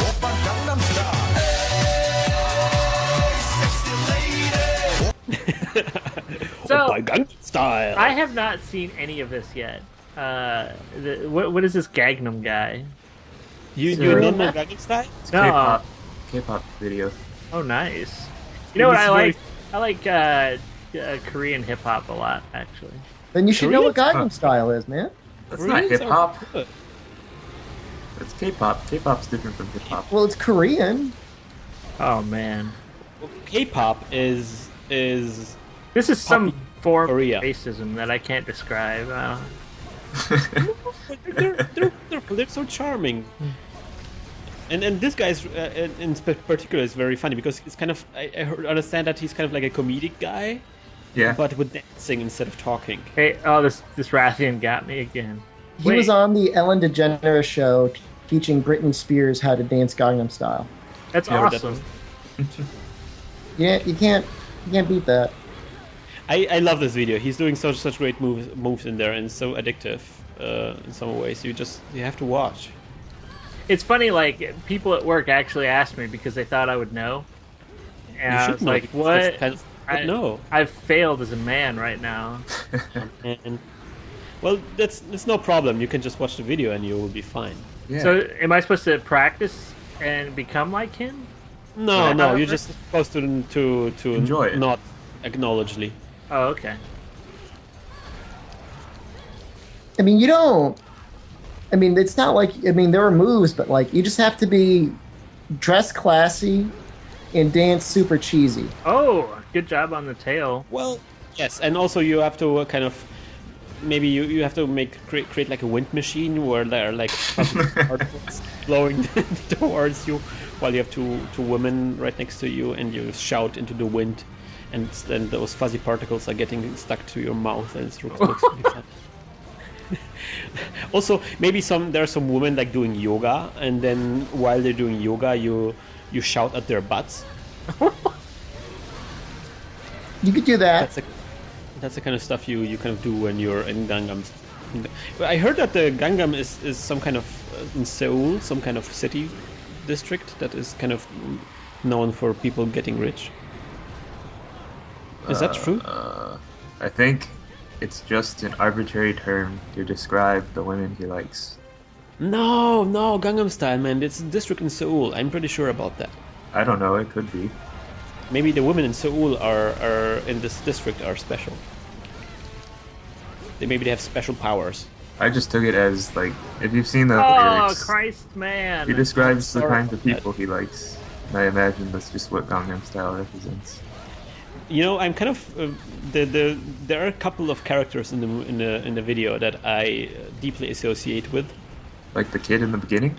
Oppan Gangnam Style. Hey, sexy lady. So, Gangnam Style. I have not seen any of this yet. What is this Gangnam guy? You don't know Gangnam Style? It's No. K-pop video. Oh, nice. You know what I like? I like Korean hip hop a lot, actually. Then you should know what Gangnam Style is, man. That's not hip hop. That's K-pop. K-pop's different from hip hop. Well, it's Korean. Oh man, K-pop is this is some form Korea. of racism that I can't describe. they're so charming. And this guy in particular is very funny because it's kind of I understand that he's kind of like a comedic guy, Yeah. but with dancing instead of talking. Hey, this Rathian got me again. He was on the Ellen DeGeneres show teaching Britney Spears how to dance Gangnam Style. That's awesome. Yeah, you can't beat that. I love this video. He's doing such great moves in there and so addictive in some ways. You have to watch. It's funny, like people at work actually asked me because they thought I would know, and I was know, like, because "What? that's kind of, no, I've failed as a man right now." and, well, that's no problem. You can just watch the video and you will be fine. Yeah. So, am I supposed to practice and become like him? No, you're just supposed to enjoy it, not acknowledgely. Oh, okay. I mean, you don't. I mean, it's not like. I mean, there are moves, but like, you just have to be dressed classy and dance super cheesy. Oh, good job on the tail. Well, yes, and also you have to kind of maybe you have to create like a wind machine where there are like particles blowing towards you while you have two women right next to you and you shout into the wind, and then those fuzzy particles are getting stuck to your mouth and it looks really fun. Also, maybe there are some women like doing yoga, and then while they're doing yoga, you shout at their butts. You could do that. That's the kind of stuff you kind of do when you're in Gangnam. I heard that the Gangnam is some kind of in Seoul, some kind of city district that is kind of known for people getting rich. Is that true? I think it's just an arbitrary term to describe the women he likes. No, Gangnam Style, man. It's a district in Seoul. I'm pretty sure about that. I don't know. It could be. Maybe the women in Seoul are in this district are special. Maybe they have special powers. I just took it as like if you've seen the Oh, lyrics, Christ, man! he describes the Sorry kinds of about that. people he likes. And I imagine that's just what Gangnam Style represents. You know, I'm kind of there are a couple of characters in the video that I deeply associate with. Like the kid in the beginning?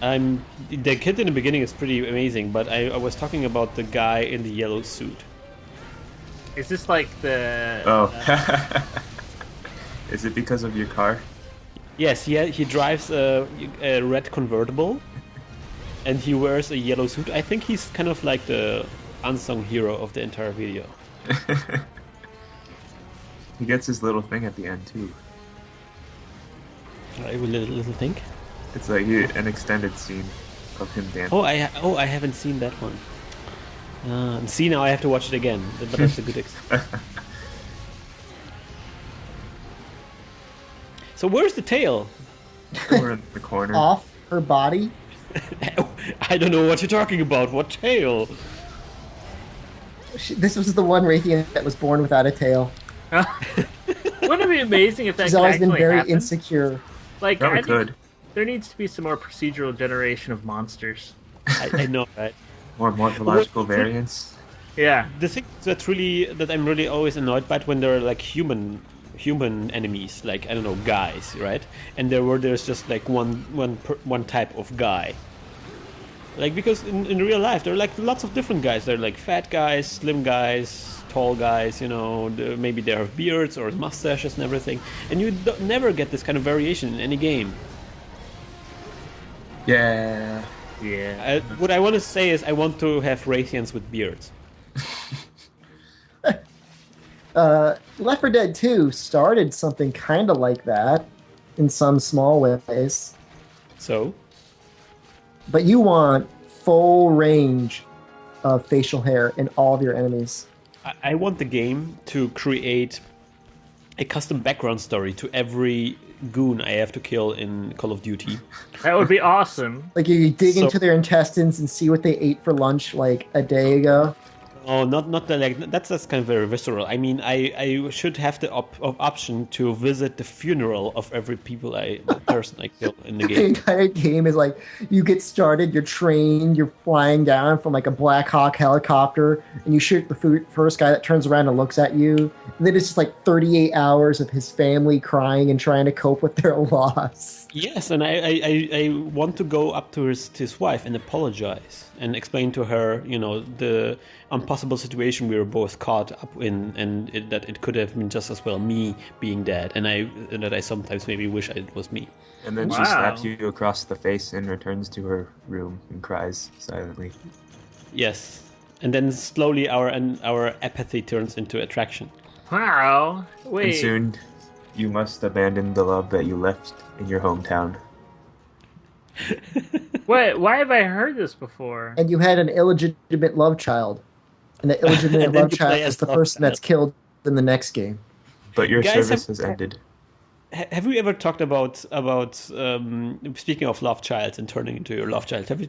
The kid in the beginning is pretty amazing, but I was talking about the guy in the yellow suit. Is this like the? Oh. Is it because of your car? Yes, he drives a red convertible, and he wears a yellow suit. I think he's kind of like the unsung hero of the entire video. He gets his little thing at the end too. A little think. It's like an extended scene of him dancing. Oh, I haven't seen that one. See, now I have to watch it again. But that's a good. So where's the tail? Over in the corner. Off her body. I don't know what you're talking about. What tail? This was the one Raytheon that was born without a tail. Wouldn't it be amazing if that She's could always been actually very happen? insecure. Like, Probably I think could. there needs to be some more procedural generation of monsters. I know, right? More morphological variants. Yeah. The thing that I'm really always annoyed by it when they're like human enemies, like I don't know, guys, right? And there's just like one type of guy. Like because in real life there are like lots of different guys. There are like fat guys, slim guys, tall guys. You know, maybe they have beards or mustaches and everything. And you never get this kind of variation in any game. Yeah. Yeah. What I want to say is I want to have Raytheons with beards. Left 4 Dead 2 started something kind of like that in some small ways. So? But you want full range of facial hair in all of your enemies. I want the game to create a custom background story to every goon I have to kill in Call of Duty. That would be awesome. Like you dig So- into their intestines and see what they ate for lunch like a day ago. Oh, not the like. That's kind of very visceral. I mean, I should have the option to visit the funeral of every person I kill in the The game. entire game is like you get started, you're trained, you're flying down from like a Black Hawk helicopter, and you shoot the first guy that turns around and looks at you. And then it's just like 38 hours of his family crying and trying to cope with their loss. Yes, and I want to go up to his wife and apologize and explain to her, you know, the impossible situation we were both caught up in, and that it could have been just as well me being dead, and that I sometimes maybe wish it was me. And then she slaps you across the face and returns to her room and cries silently. Yes, and then slowly our apathy turns into attraction. Wow. Wait. And soon, you must abandon the love that you left in your hometown. Wait, why have I heard this before? And you had an illegitimate love child. And the illegitimate And then love you play child as is the love person that's child. killed in the next game. But your Guys, service has ended. Have you ever talked about speaking of love child and turning into your love child? Have you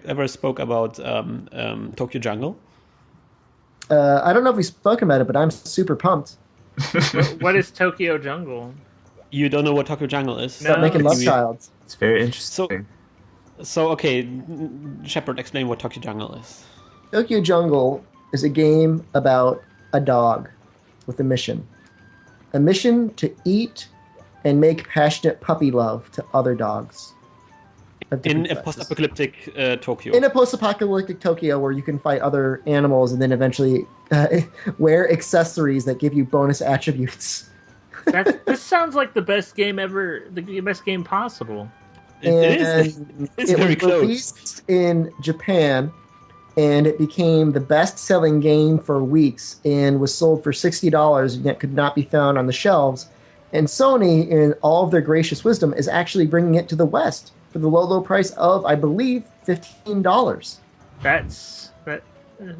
ever spoke about Tokyo Jungle? I don't know if we've spoken about it, but I'm super pumped. What is Tokyo Jungle? You don't know what Tokyo Jungle is? No. Stop making love You- childs. It's very interesting. So okay, Shepard, explain what Tokyo Jungle is. Tokyo Jungle is a game about a dog with a mission. A mission to eat and make passionate puppy love to other dogs. of In different a sizes. post-apocalyptic Tokyo. In a post-apocalyptic Tokyo where you can fight other animals and then eventually wear accessories that give you bonus attributes. This sounds like the best game ever, the best game possible. It is. It's it very was close. released in Japan, and it became the best-selling game for weeks and was sold for $60 and yet could not be found on the shelves. And Sony, in all of their gracious wisdom, is actually bringing it to the West for the low price of, I believe, $15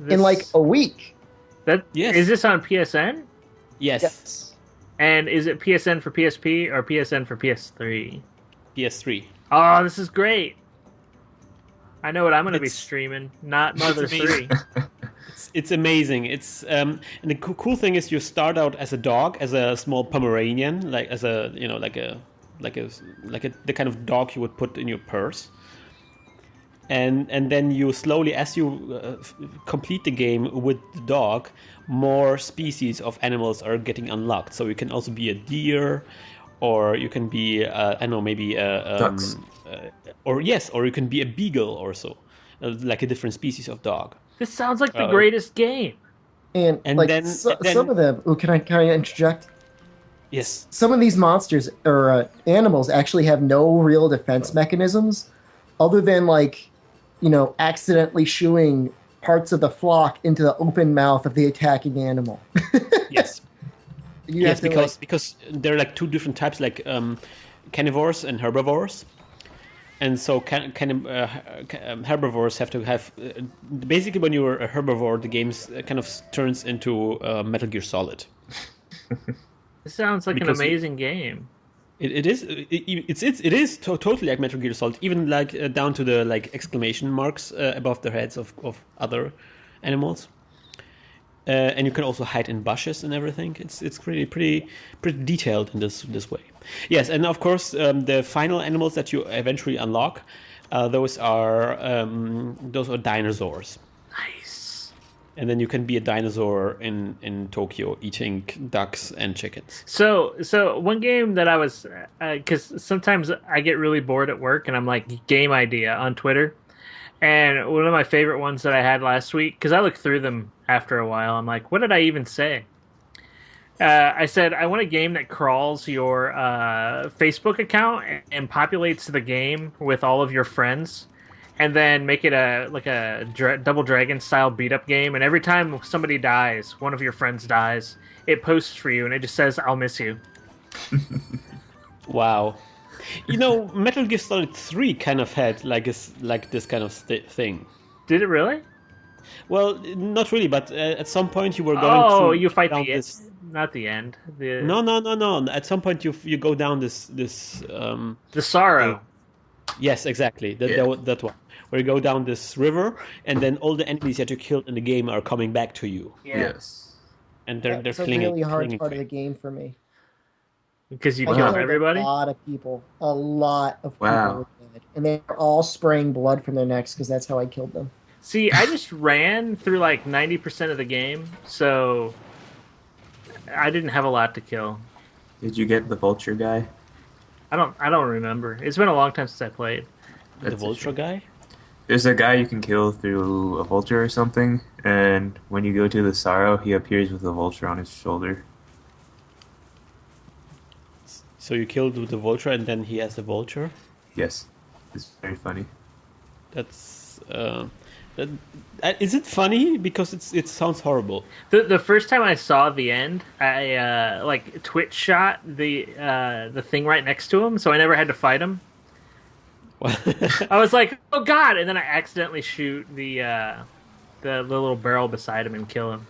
in like a week. Yes. Is this on PSN? Yes. And is it PSN for PSP or PSN for PS3? PS3. Oh, this is great. I know what I'm going to be It's- streaming, not Mother it's 3. amazing. It's amazing. It's and the cool thing is you start out as a dog, as a small Pomeranian, like as a the kind of dog you would put in your purse. And then you slowly, as you complete the game with the dog, more species of animals are getting unlocked. So you can also be a deer, or you can be I don't know, maybe Ducks. or you can be a beagle or so, like a different species of dog. This sounds like the greatest game. And like then- some of them, can I interject? Yes. Some of these monsters or animals actually have no real defense mechanisms other than like accidentally shooing parts of the flock into the open mouth of the attacking animal. Yes. You Yes, have to, because there are like two different types, like carnivores and herbivores. And so herbivores have to have basically when you're a herbivore, the game kind of turns into Metal Gear Solid. It sounds like Because an amazing game. It is totally like Metal Gear Solid, even like down to the like exclamation marks above the heads of other animals. And you can also hide in bushes and everything. It's pretty detailed in this way. Yes, and of course the final animals that you eventually unlock, those are dinosaurs. Nice. And then you can be a dinosaur in Tokyo eating ducks and chickens. So one game that I was, because sometimes I get really bored at work and I'm like, game idea on Twitter. And one of my favorite ones that I had last week, because I looked through them after a while, I'm like, what did I even say? I said, I want a game that crawls your Facebook account and populates the game with all of your friends, and then make it a Double Dragon style beat up game. And every time somebody dies, one of your friends dies, it posts for you and it just says, "I'll miss you." Wow. Metal Gear Solid 3 kind of had like this kind of thing. Did it really? Well, not really, but at some point you were going Oh, to you fight down the this... end, not the end. No. At some point you go down this The sorrow. Yes, exactly. That one. Where you go down this river, and then all the enemies that you killed in the game are coming back to you. Yeah. Yes. And they're That's a clinging. really hard clinging part to of you. the game for me. Because you I killed killed everybody? A lot of people. A lot of people Wow. were dead. And they were all spraying blood from their necks because that's how I killed them. See, I just ran through like 90% of the game, so I didn't have a lot to kill. Did you get the vulture guy? I don't remember. It's been a long time since I played. The That's a Vulture shame. guy? There's a guy you can kill through a vulture or something, and when you go to the sorrow, he appears with a vulture on his shoulder. So you killed the Vulture, and then he has a Vulture? Yes. It's very funny. That's... is it funny? Because it sounds horrible. The first time I saw the end, I like twitch shot the thing right next to him, so I never had to fight him. I was like, "Oh God!" And then I accidentally shoot the little barrel beside him and kill him.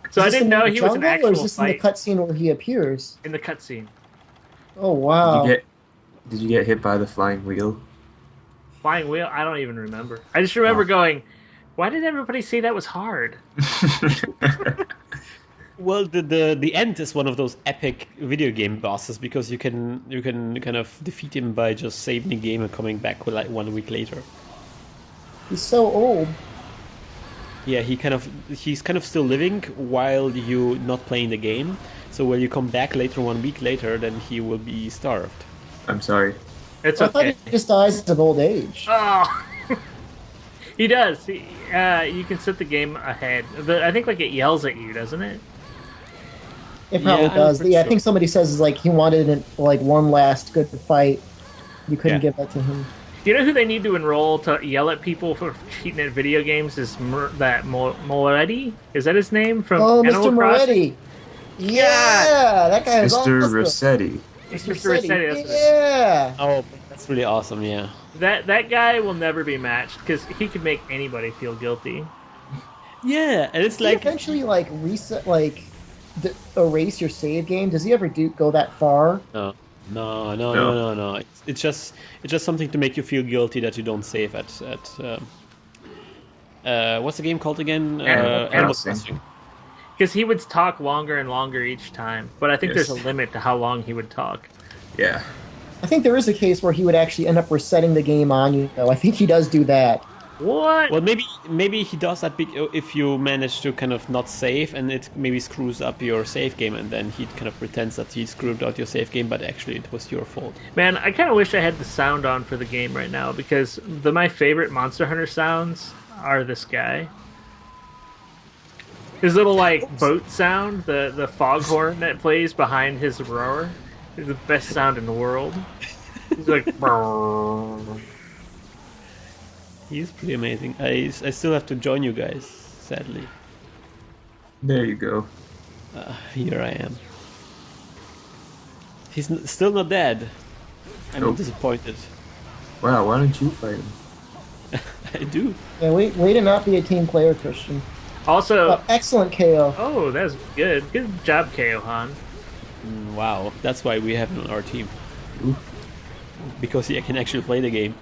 So I Is this didn't in know the he was an jungle, actual or is this fight in the cutscene where he appears? in the cutscene. Oh, wow. Did you get hit by the flying wheel? Flying wheel? I don't even remember. I just remember going, "Why did everybody say that was hard?" Well, the end is one of those epic video game bosses because you can kind of defeat him by just saving the game and coming back like 1 week later. He's so old. Yeah, he's kind of still living while you not playing the game. So when you come back later 1 week later, then he will be starved. I'm sorry. It's I thought okay. he just dies of old age. Oh, he does. You can set the game ahead. I think like it yells at you, doesn't it? It probably Yeah, I'm does. pretty Yeah, I sure. think somebody says like he wanted like one last good fight. You couldn't Yeah. give that to him. You know who they need to enroll to yell at people for cheating at video games is Moretti? Is that his name from Oh, Animal Mr. Crossing? Moretti. Yeah, that guy is Mr. awesome. Rossetti. Mr. Rossetti, Rossetti, that's what it is. yeah. Oh, that's really awesome. Yeah. That guy will never be matched because he could make anybody feel guilty. Yeah, and it's Does he like eventually like reset, like erase your save game? Does he ever go that far? no. It's just something to make you feel guilty that you don't save at what's the game called again? Animal Crossing. Crossing. Because he would talk longer and longer each time. But I think Yes. there's a limit to how long he would talk. Yeah. I think there is a case where he would actually end up resetting the game on you. Though I think he does do that. What? Well, maybe he does that if you manage to kind of not save, and it maybe screws up your save game, and then he kind of pretends that he screwed out your save game, but actually it was your fault. Man, I kind of wish I had the sound on for the game right now because my favorite Monster Hunter sounds are this guy. His little like boat sound, the foghorn that plays behind his roar, is the best sound in the world. He's like, "Brrr." He's pretty amazing. I still have to join you guys, sadly. There you go. Here I am. He's still not dead. I'm Nope. disappointed. Wow, why don't you fight him? I do. Yeah, way to not be a team player, Christian. Also, Oh, excellent KO. oh, that's good. Good job, Keohan. Wow, that's why we have him on our team. Because he can actually play the game.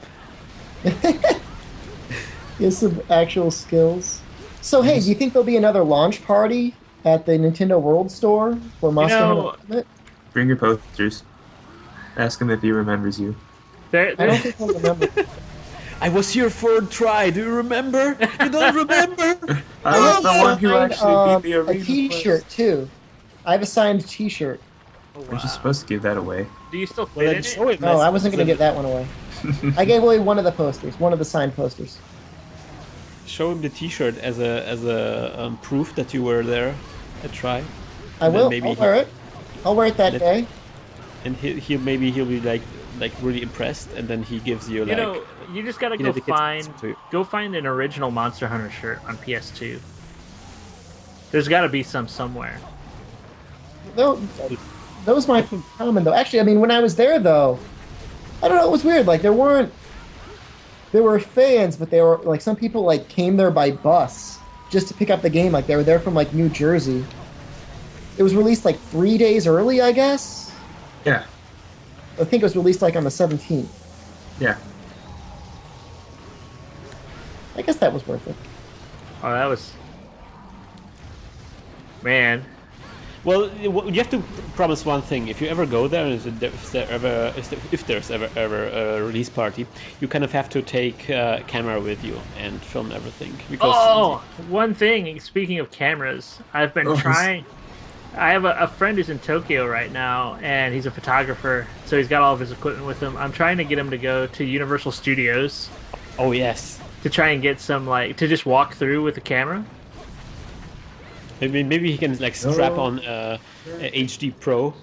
He has some actual skills. So, hey, do you think there'll be another launch party at the Nintendo World Store for Monster Hunter Ultimate? Bring your posters. Ask him if he remembers you. There, I don't think I'll remember. I was here for a try. Do you remember? You don't remember? I was the one who Signed, actually beat the a arena. T-shirt, too. I have a signed T-shirt. Aren't you supposed to give that away? Do you still Well, fit then in show it? it. No, I wasn't going to give that one away. I gave away one of the posters, one of the signed posters. Show him the T-shirt as a proof that you were there. A try. I And then will. maybe I'll wear it. I'll wear it that day. And he'll be like really impressed, and then he gives you You like. know, you just gotta he go dedicates find to you. an original Monster Hunter shirt on PS2. There's got to be some somewhere. Those might be common, though. Actually, I mean, when I was there, though, I don't know, it was weird. Like, there were fans, but they were, like, some people, like, came there by bus just to pick up the game. Like, they were there from, like, New Jersey. It was released, like, 3 days early, I guess? Yeah. I think it was released, like, on the 17th. Yeah. I guess that was worth it. Oh, that was... Man. Well, you have to promise one thing. If you ever go there, and if there's ever a release party, you kind of have to take a camera with you and film everything. Because Oh, one thing. Speaking of cameras, I've been trying. I have a friend who's in Tokyo right now, and he's a photographer, so he's got all of his equipment with him. I'm trying to get him to go to Universal Studios oh yes, to try and get some, like, to just walk through with the camera. maybe he can like strap on a HD Pro,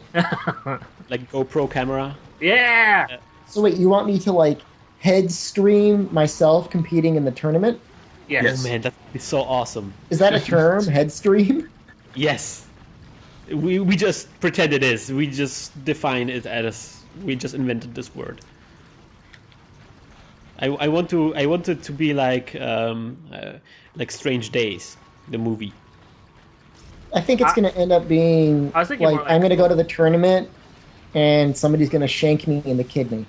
like GoPro camera. Yeah. So, wait, you want me to, like, head stream myself competing in the tournament? Yes. Yes. Oh man, that would be so awesome. Is that a term, head stream? Yes, we just pretend it is. We just define it as we just invented this word. I want it to be like Strange Days, the movie. I think it's going to end up being I was thinking like, more like- I'm going to go to the tournament and somebody's going to shank me in the kidney.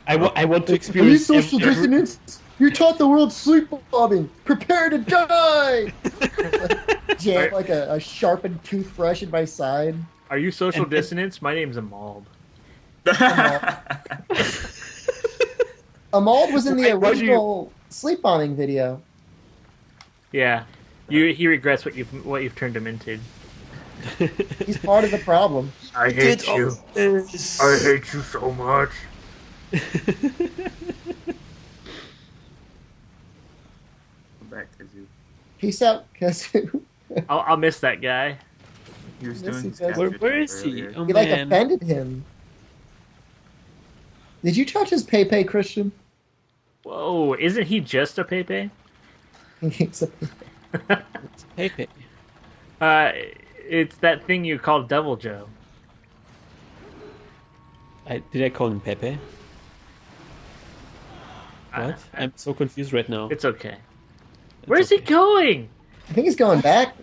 I want to Are you experience. social dissonance? You taught the world sleepwalking. Prepare to die. Jam like a sharpened toothbrush in my side. Are you social And- dissonance? My name's Amalb. Amald was in the Why'd you- original sleep bombing video. Yeah. He regrets what you've turned him into. He's part of the problem. I hate you. I hate you so much. Back to Zoo. Peace out, Kazu. I'll miss that guy. He was Yes, doing he his does. Where capture is he? earlier. Oh He like man. offended him. Did you touch his Pepe, Christian? Whoa, isn't he just a Pepe? He's a- Pepe. It's that thing you call Devil Joe. Did I call him Pepe? What? I'm so confused right now. It's okay. Where's he going? I think he's going back.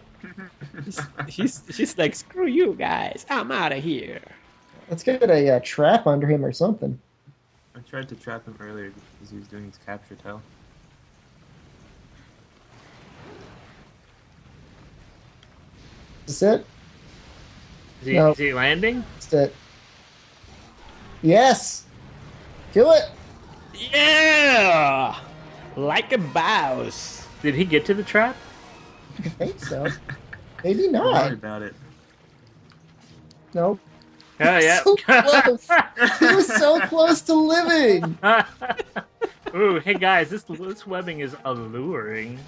She's like, screw you guys, I'm out of here. Let's get a trap under him or something. I tried to trap him earlier because he was doing his capture tell. Is this it? Is he landing? That's it. Yes! Do it! Yeah, like a boss. Did he get to the trap? I think so. Maybe Don't worry not. about it. Nope. Oh yeah. So close. He was so close to living. Ooh, hey guys, this webbing is alluring.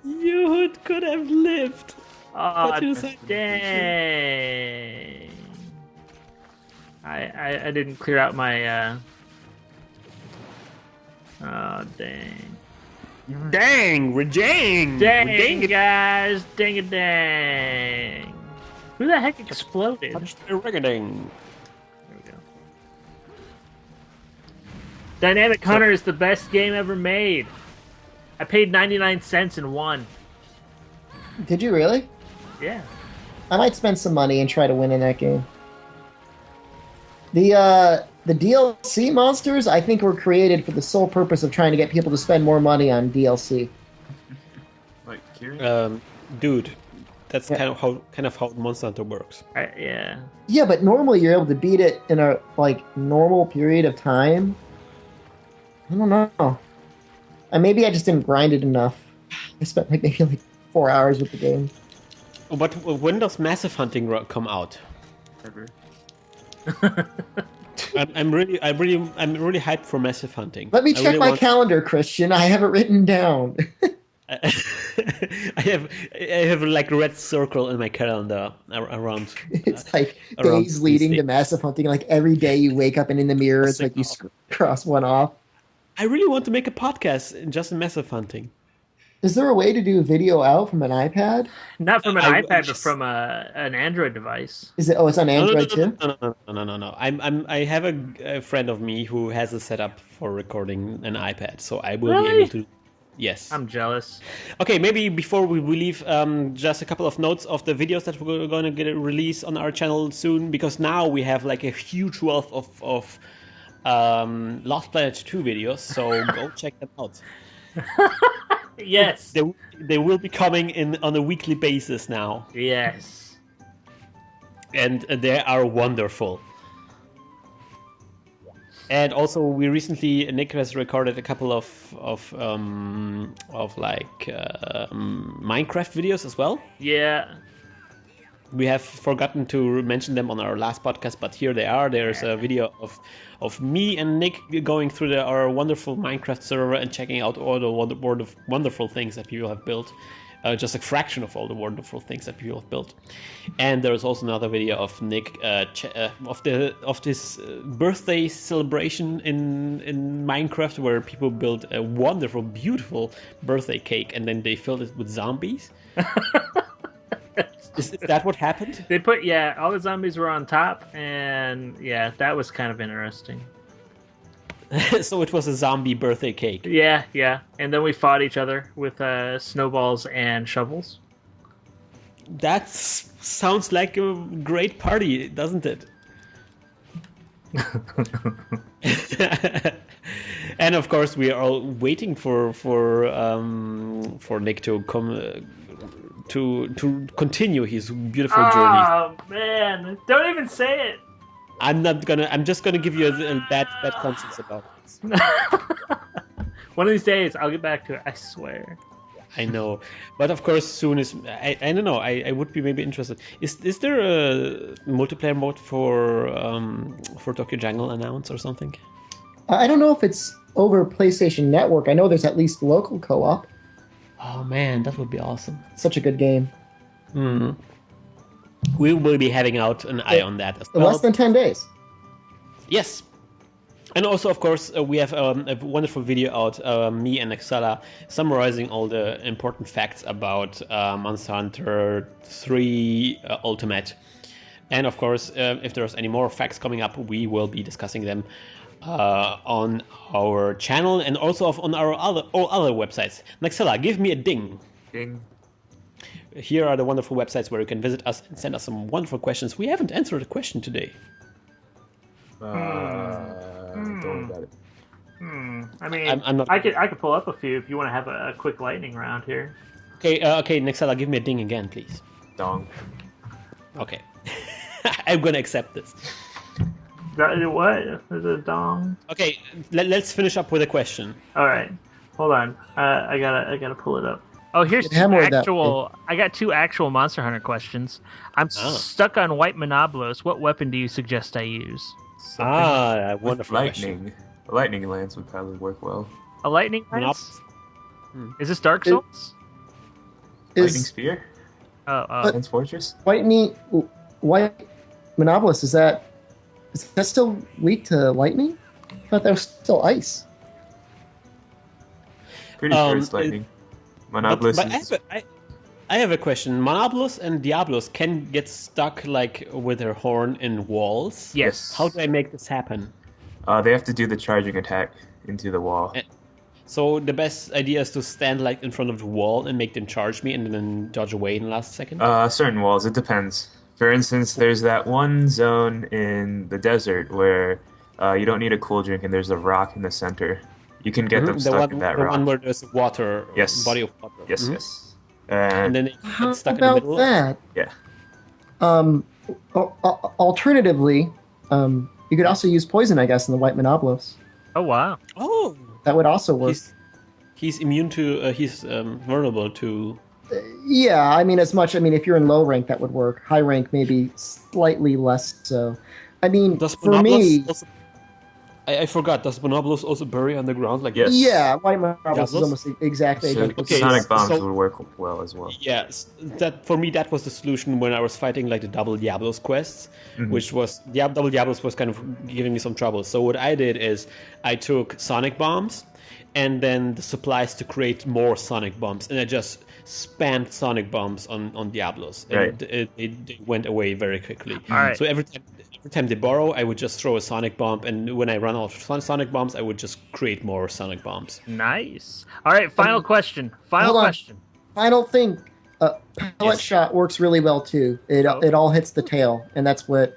You could have lived. Oh, But you said- dang. I didn't clear out my Oh, dang. Dang, Rajang! Dang, guys. Dang it, dang. Who the heck exploded? Touch the rigging. There we go. Dynamic Hunter is the best game ever made. I paid 99 cents and won. Did you really? Yeah. I might spend some money and try to win in that game. The DLC monsters, I think, were created for the sole purpose of trying to get people to spend more money on DLC. Like Kieran? Dude, that's kind of how Monster Hunter works. Yeah. Yeah, but normally you're able to beat it in a normal period of time. I don't know. And maybe I just didn't grind it enough. I spent maybe 4 hours with the game. But when does Massive Hunting come out? Ever. I'm really hyped for Massive Hunting. Let me check my calendar, Krystian. I have it written down. I have like a red circle in my calendar around. It's like around days leading these to Massive Hunting. Like every day you wake up and in the mirror, it's like you cross one off. I really want to make a podcast just in Massive Hunting. Is there a way to do video out from an iPad? Not from an iPad, but from an Android device. Is it? Oh, it's on Android too. No. I have a friend of me who has a setup for recording an iPad, so I will be able to. Yes. I'm jealous. Okay, maybe before we leave, just a couple of notes of the videos that we're going to get a release on our channel soon, because now we have like a huge wealth of Lost Planet 2 videos, so go check them out. Yes. They will be coming in on a weekly basis now. Yes. And they are wonderful. And also, we recently, Nick has recorded a couple of Minecraft videos as well. Yeah. We have forgotten to mention them on our last podcast, but here they are. There's a video of me and Nick going through our wonderful Minecraft server and checking out all the wonderful things that people have built. Just a fraction of all the wonderful things that people have built. And there's also another video of Nick of this birthday celebration in Minecraft, where people built a wonderful, beautiful birthday cake and then they filled it with zombies. Is that what happened? They put, all the zombies were on top, and that was kind of interesting. So it was a zombie birthday cake. Yeah. And then we fought each other with snowballs and shovels. That sounds like a great party, doesn't it? And of course, we are all waiting for Nick to come. To continue his beautiful journey. Oh man! Don't even say it. I'm just gonna give you a bad conscience about this. One of these days, I'll get back to it. I swear. I know, but of course, soon is. I don't know. I would be maybe interested. Is there a multiplayer mode for Tokyo Jungle announced or something? I don't know if it's over PlayStation Network. I know there's at least local co-op. Oh man, that would be awesome. Such a good game. Mm. We will be having out an eye on that as well. In less than 10 days. Yes. And also, of course, we have a wonderful video out, me and Excella, summarizing all the important facts about Monster Hunter 3 Ultimate. And of course, if there's any more facts coming up, we will be discussing them on our channel and also on our all other websites. Nexella, give me a ding. Ding. Here are the wonderful websites where you can visit us and send us some wonderful questions. We haven't answered a question today. Don't worry about it. I mean, I'm not... I could pull up a few if you want to have a quick lightning round here. Okay, Nexella, give me a ding again, please. Dong. Okay. I'm going to accept this. What? Is it a dong? Okay, let's finish up with a question. All right, hold on. I gotta pull it up. Oh, here's two Hammer I got two actual Monster Hunter questions. I'm stuck on White Monoblos. What weapon do you suggest I use? Wonderful Lightning. question. A lightning lance would probably work well. A lightning lance? Is this Dark Souls? Lightning spear? Oh, Fortress? White Monopolis, is that still weak to lightning? I thought that was still ice. Pretty sure it's lightning. Monobolus But is... I have a question. Monobolus and Diablos can get stuck like with their horn in walls. Yes. How do I make this happen? They have to do the charging attack into the wall. So the best idea is to stand like in front of the wall and make them charge me and then dodge away in the last second? Certain walls, it depends. For instance, there's that one zone in the desert where you don't need a cool drink and there's a rock in the center. You can get them stuck in that the rock. one where there's water, Yes. body of water. Yes, Mhm. yes. And then they How get stuck in the about middle. that? Yeah. Alternatively, you could also use poison, I guess, in the white Monobolus. Oh wow. Oh, That would also work. he's immune to. He's vulnerable to. Yeah, I mean, if you're in low rank, that would work. High rank, maybe slightly less so. I mean, Does for me, Monobolus also, I forgot. Does Monobolus also bury underground? Like Yes. yeah, white Monobolus is Diablos? almost exactly So identical. Okay, sonic bombs so- would work well as well. Yes, that for me that was the solution when I was fighting like the double Diablos quests, which was double Diablos was kind of giving me some trouble. So what I did is I took sonic bombs, and then the supplies to create more sonic bombs, and I just spammed sonic bombs on Diablos, and Right. they went away very quickly. All right. So every time they borrow, I would just throw a sonic bomb, and when I run out of sonic bombs, I would just create more sonic bombs. Nice. All right. Final question. Final hold on. question. Final thing, pellet Yes. shot works really well too. It all hits the tail, and that's what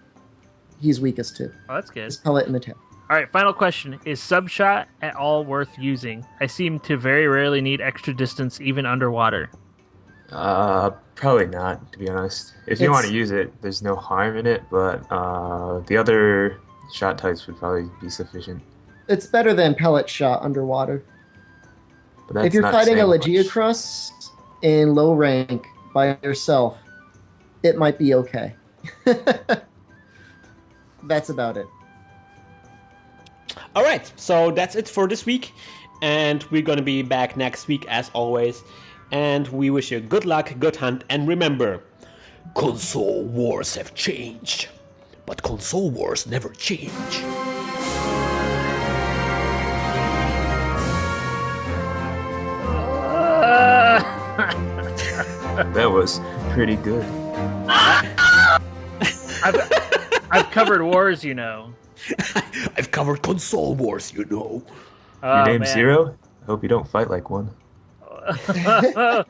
he's weakest to. Oh, that's good. Is pellet in the tail. All right. Final question: is subshot at all worth using? I seem to very rarely need extra distance, even underwater. Probably not, to be honest. If you It's- want to use it, there's no harm in it, but the other shot types would probably be sufficient. It's better than pellet shot underwater. But that's If you're not fighting a saying much. Legiocrus in low rank by yourself, it might be okay. That's about it. All right, so that's it for this week, and we're going to be back next week as always. And we wish you good luck, good hunt, and remember, console wars have changed, but console wars never change. That was pretty good. I've covered wars, you know. I've covered console wars, you know. Oh, Your name's man. Zero? I hope you don't fight like one. Uh,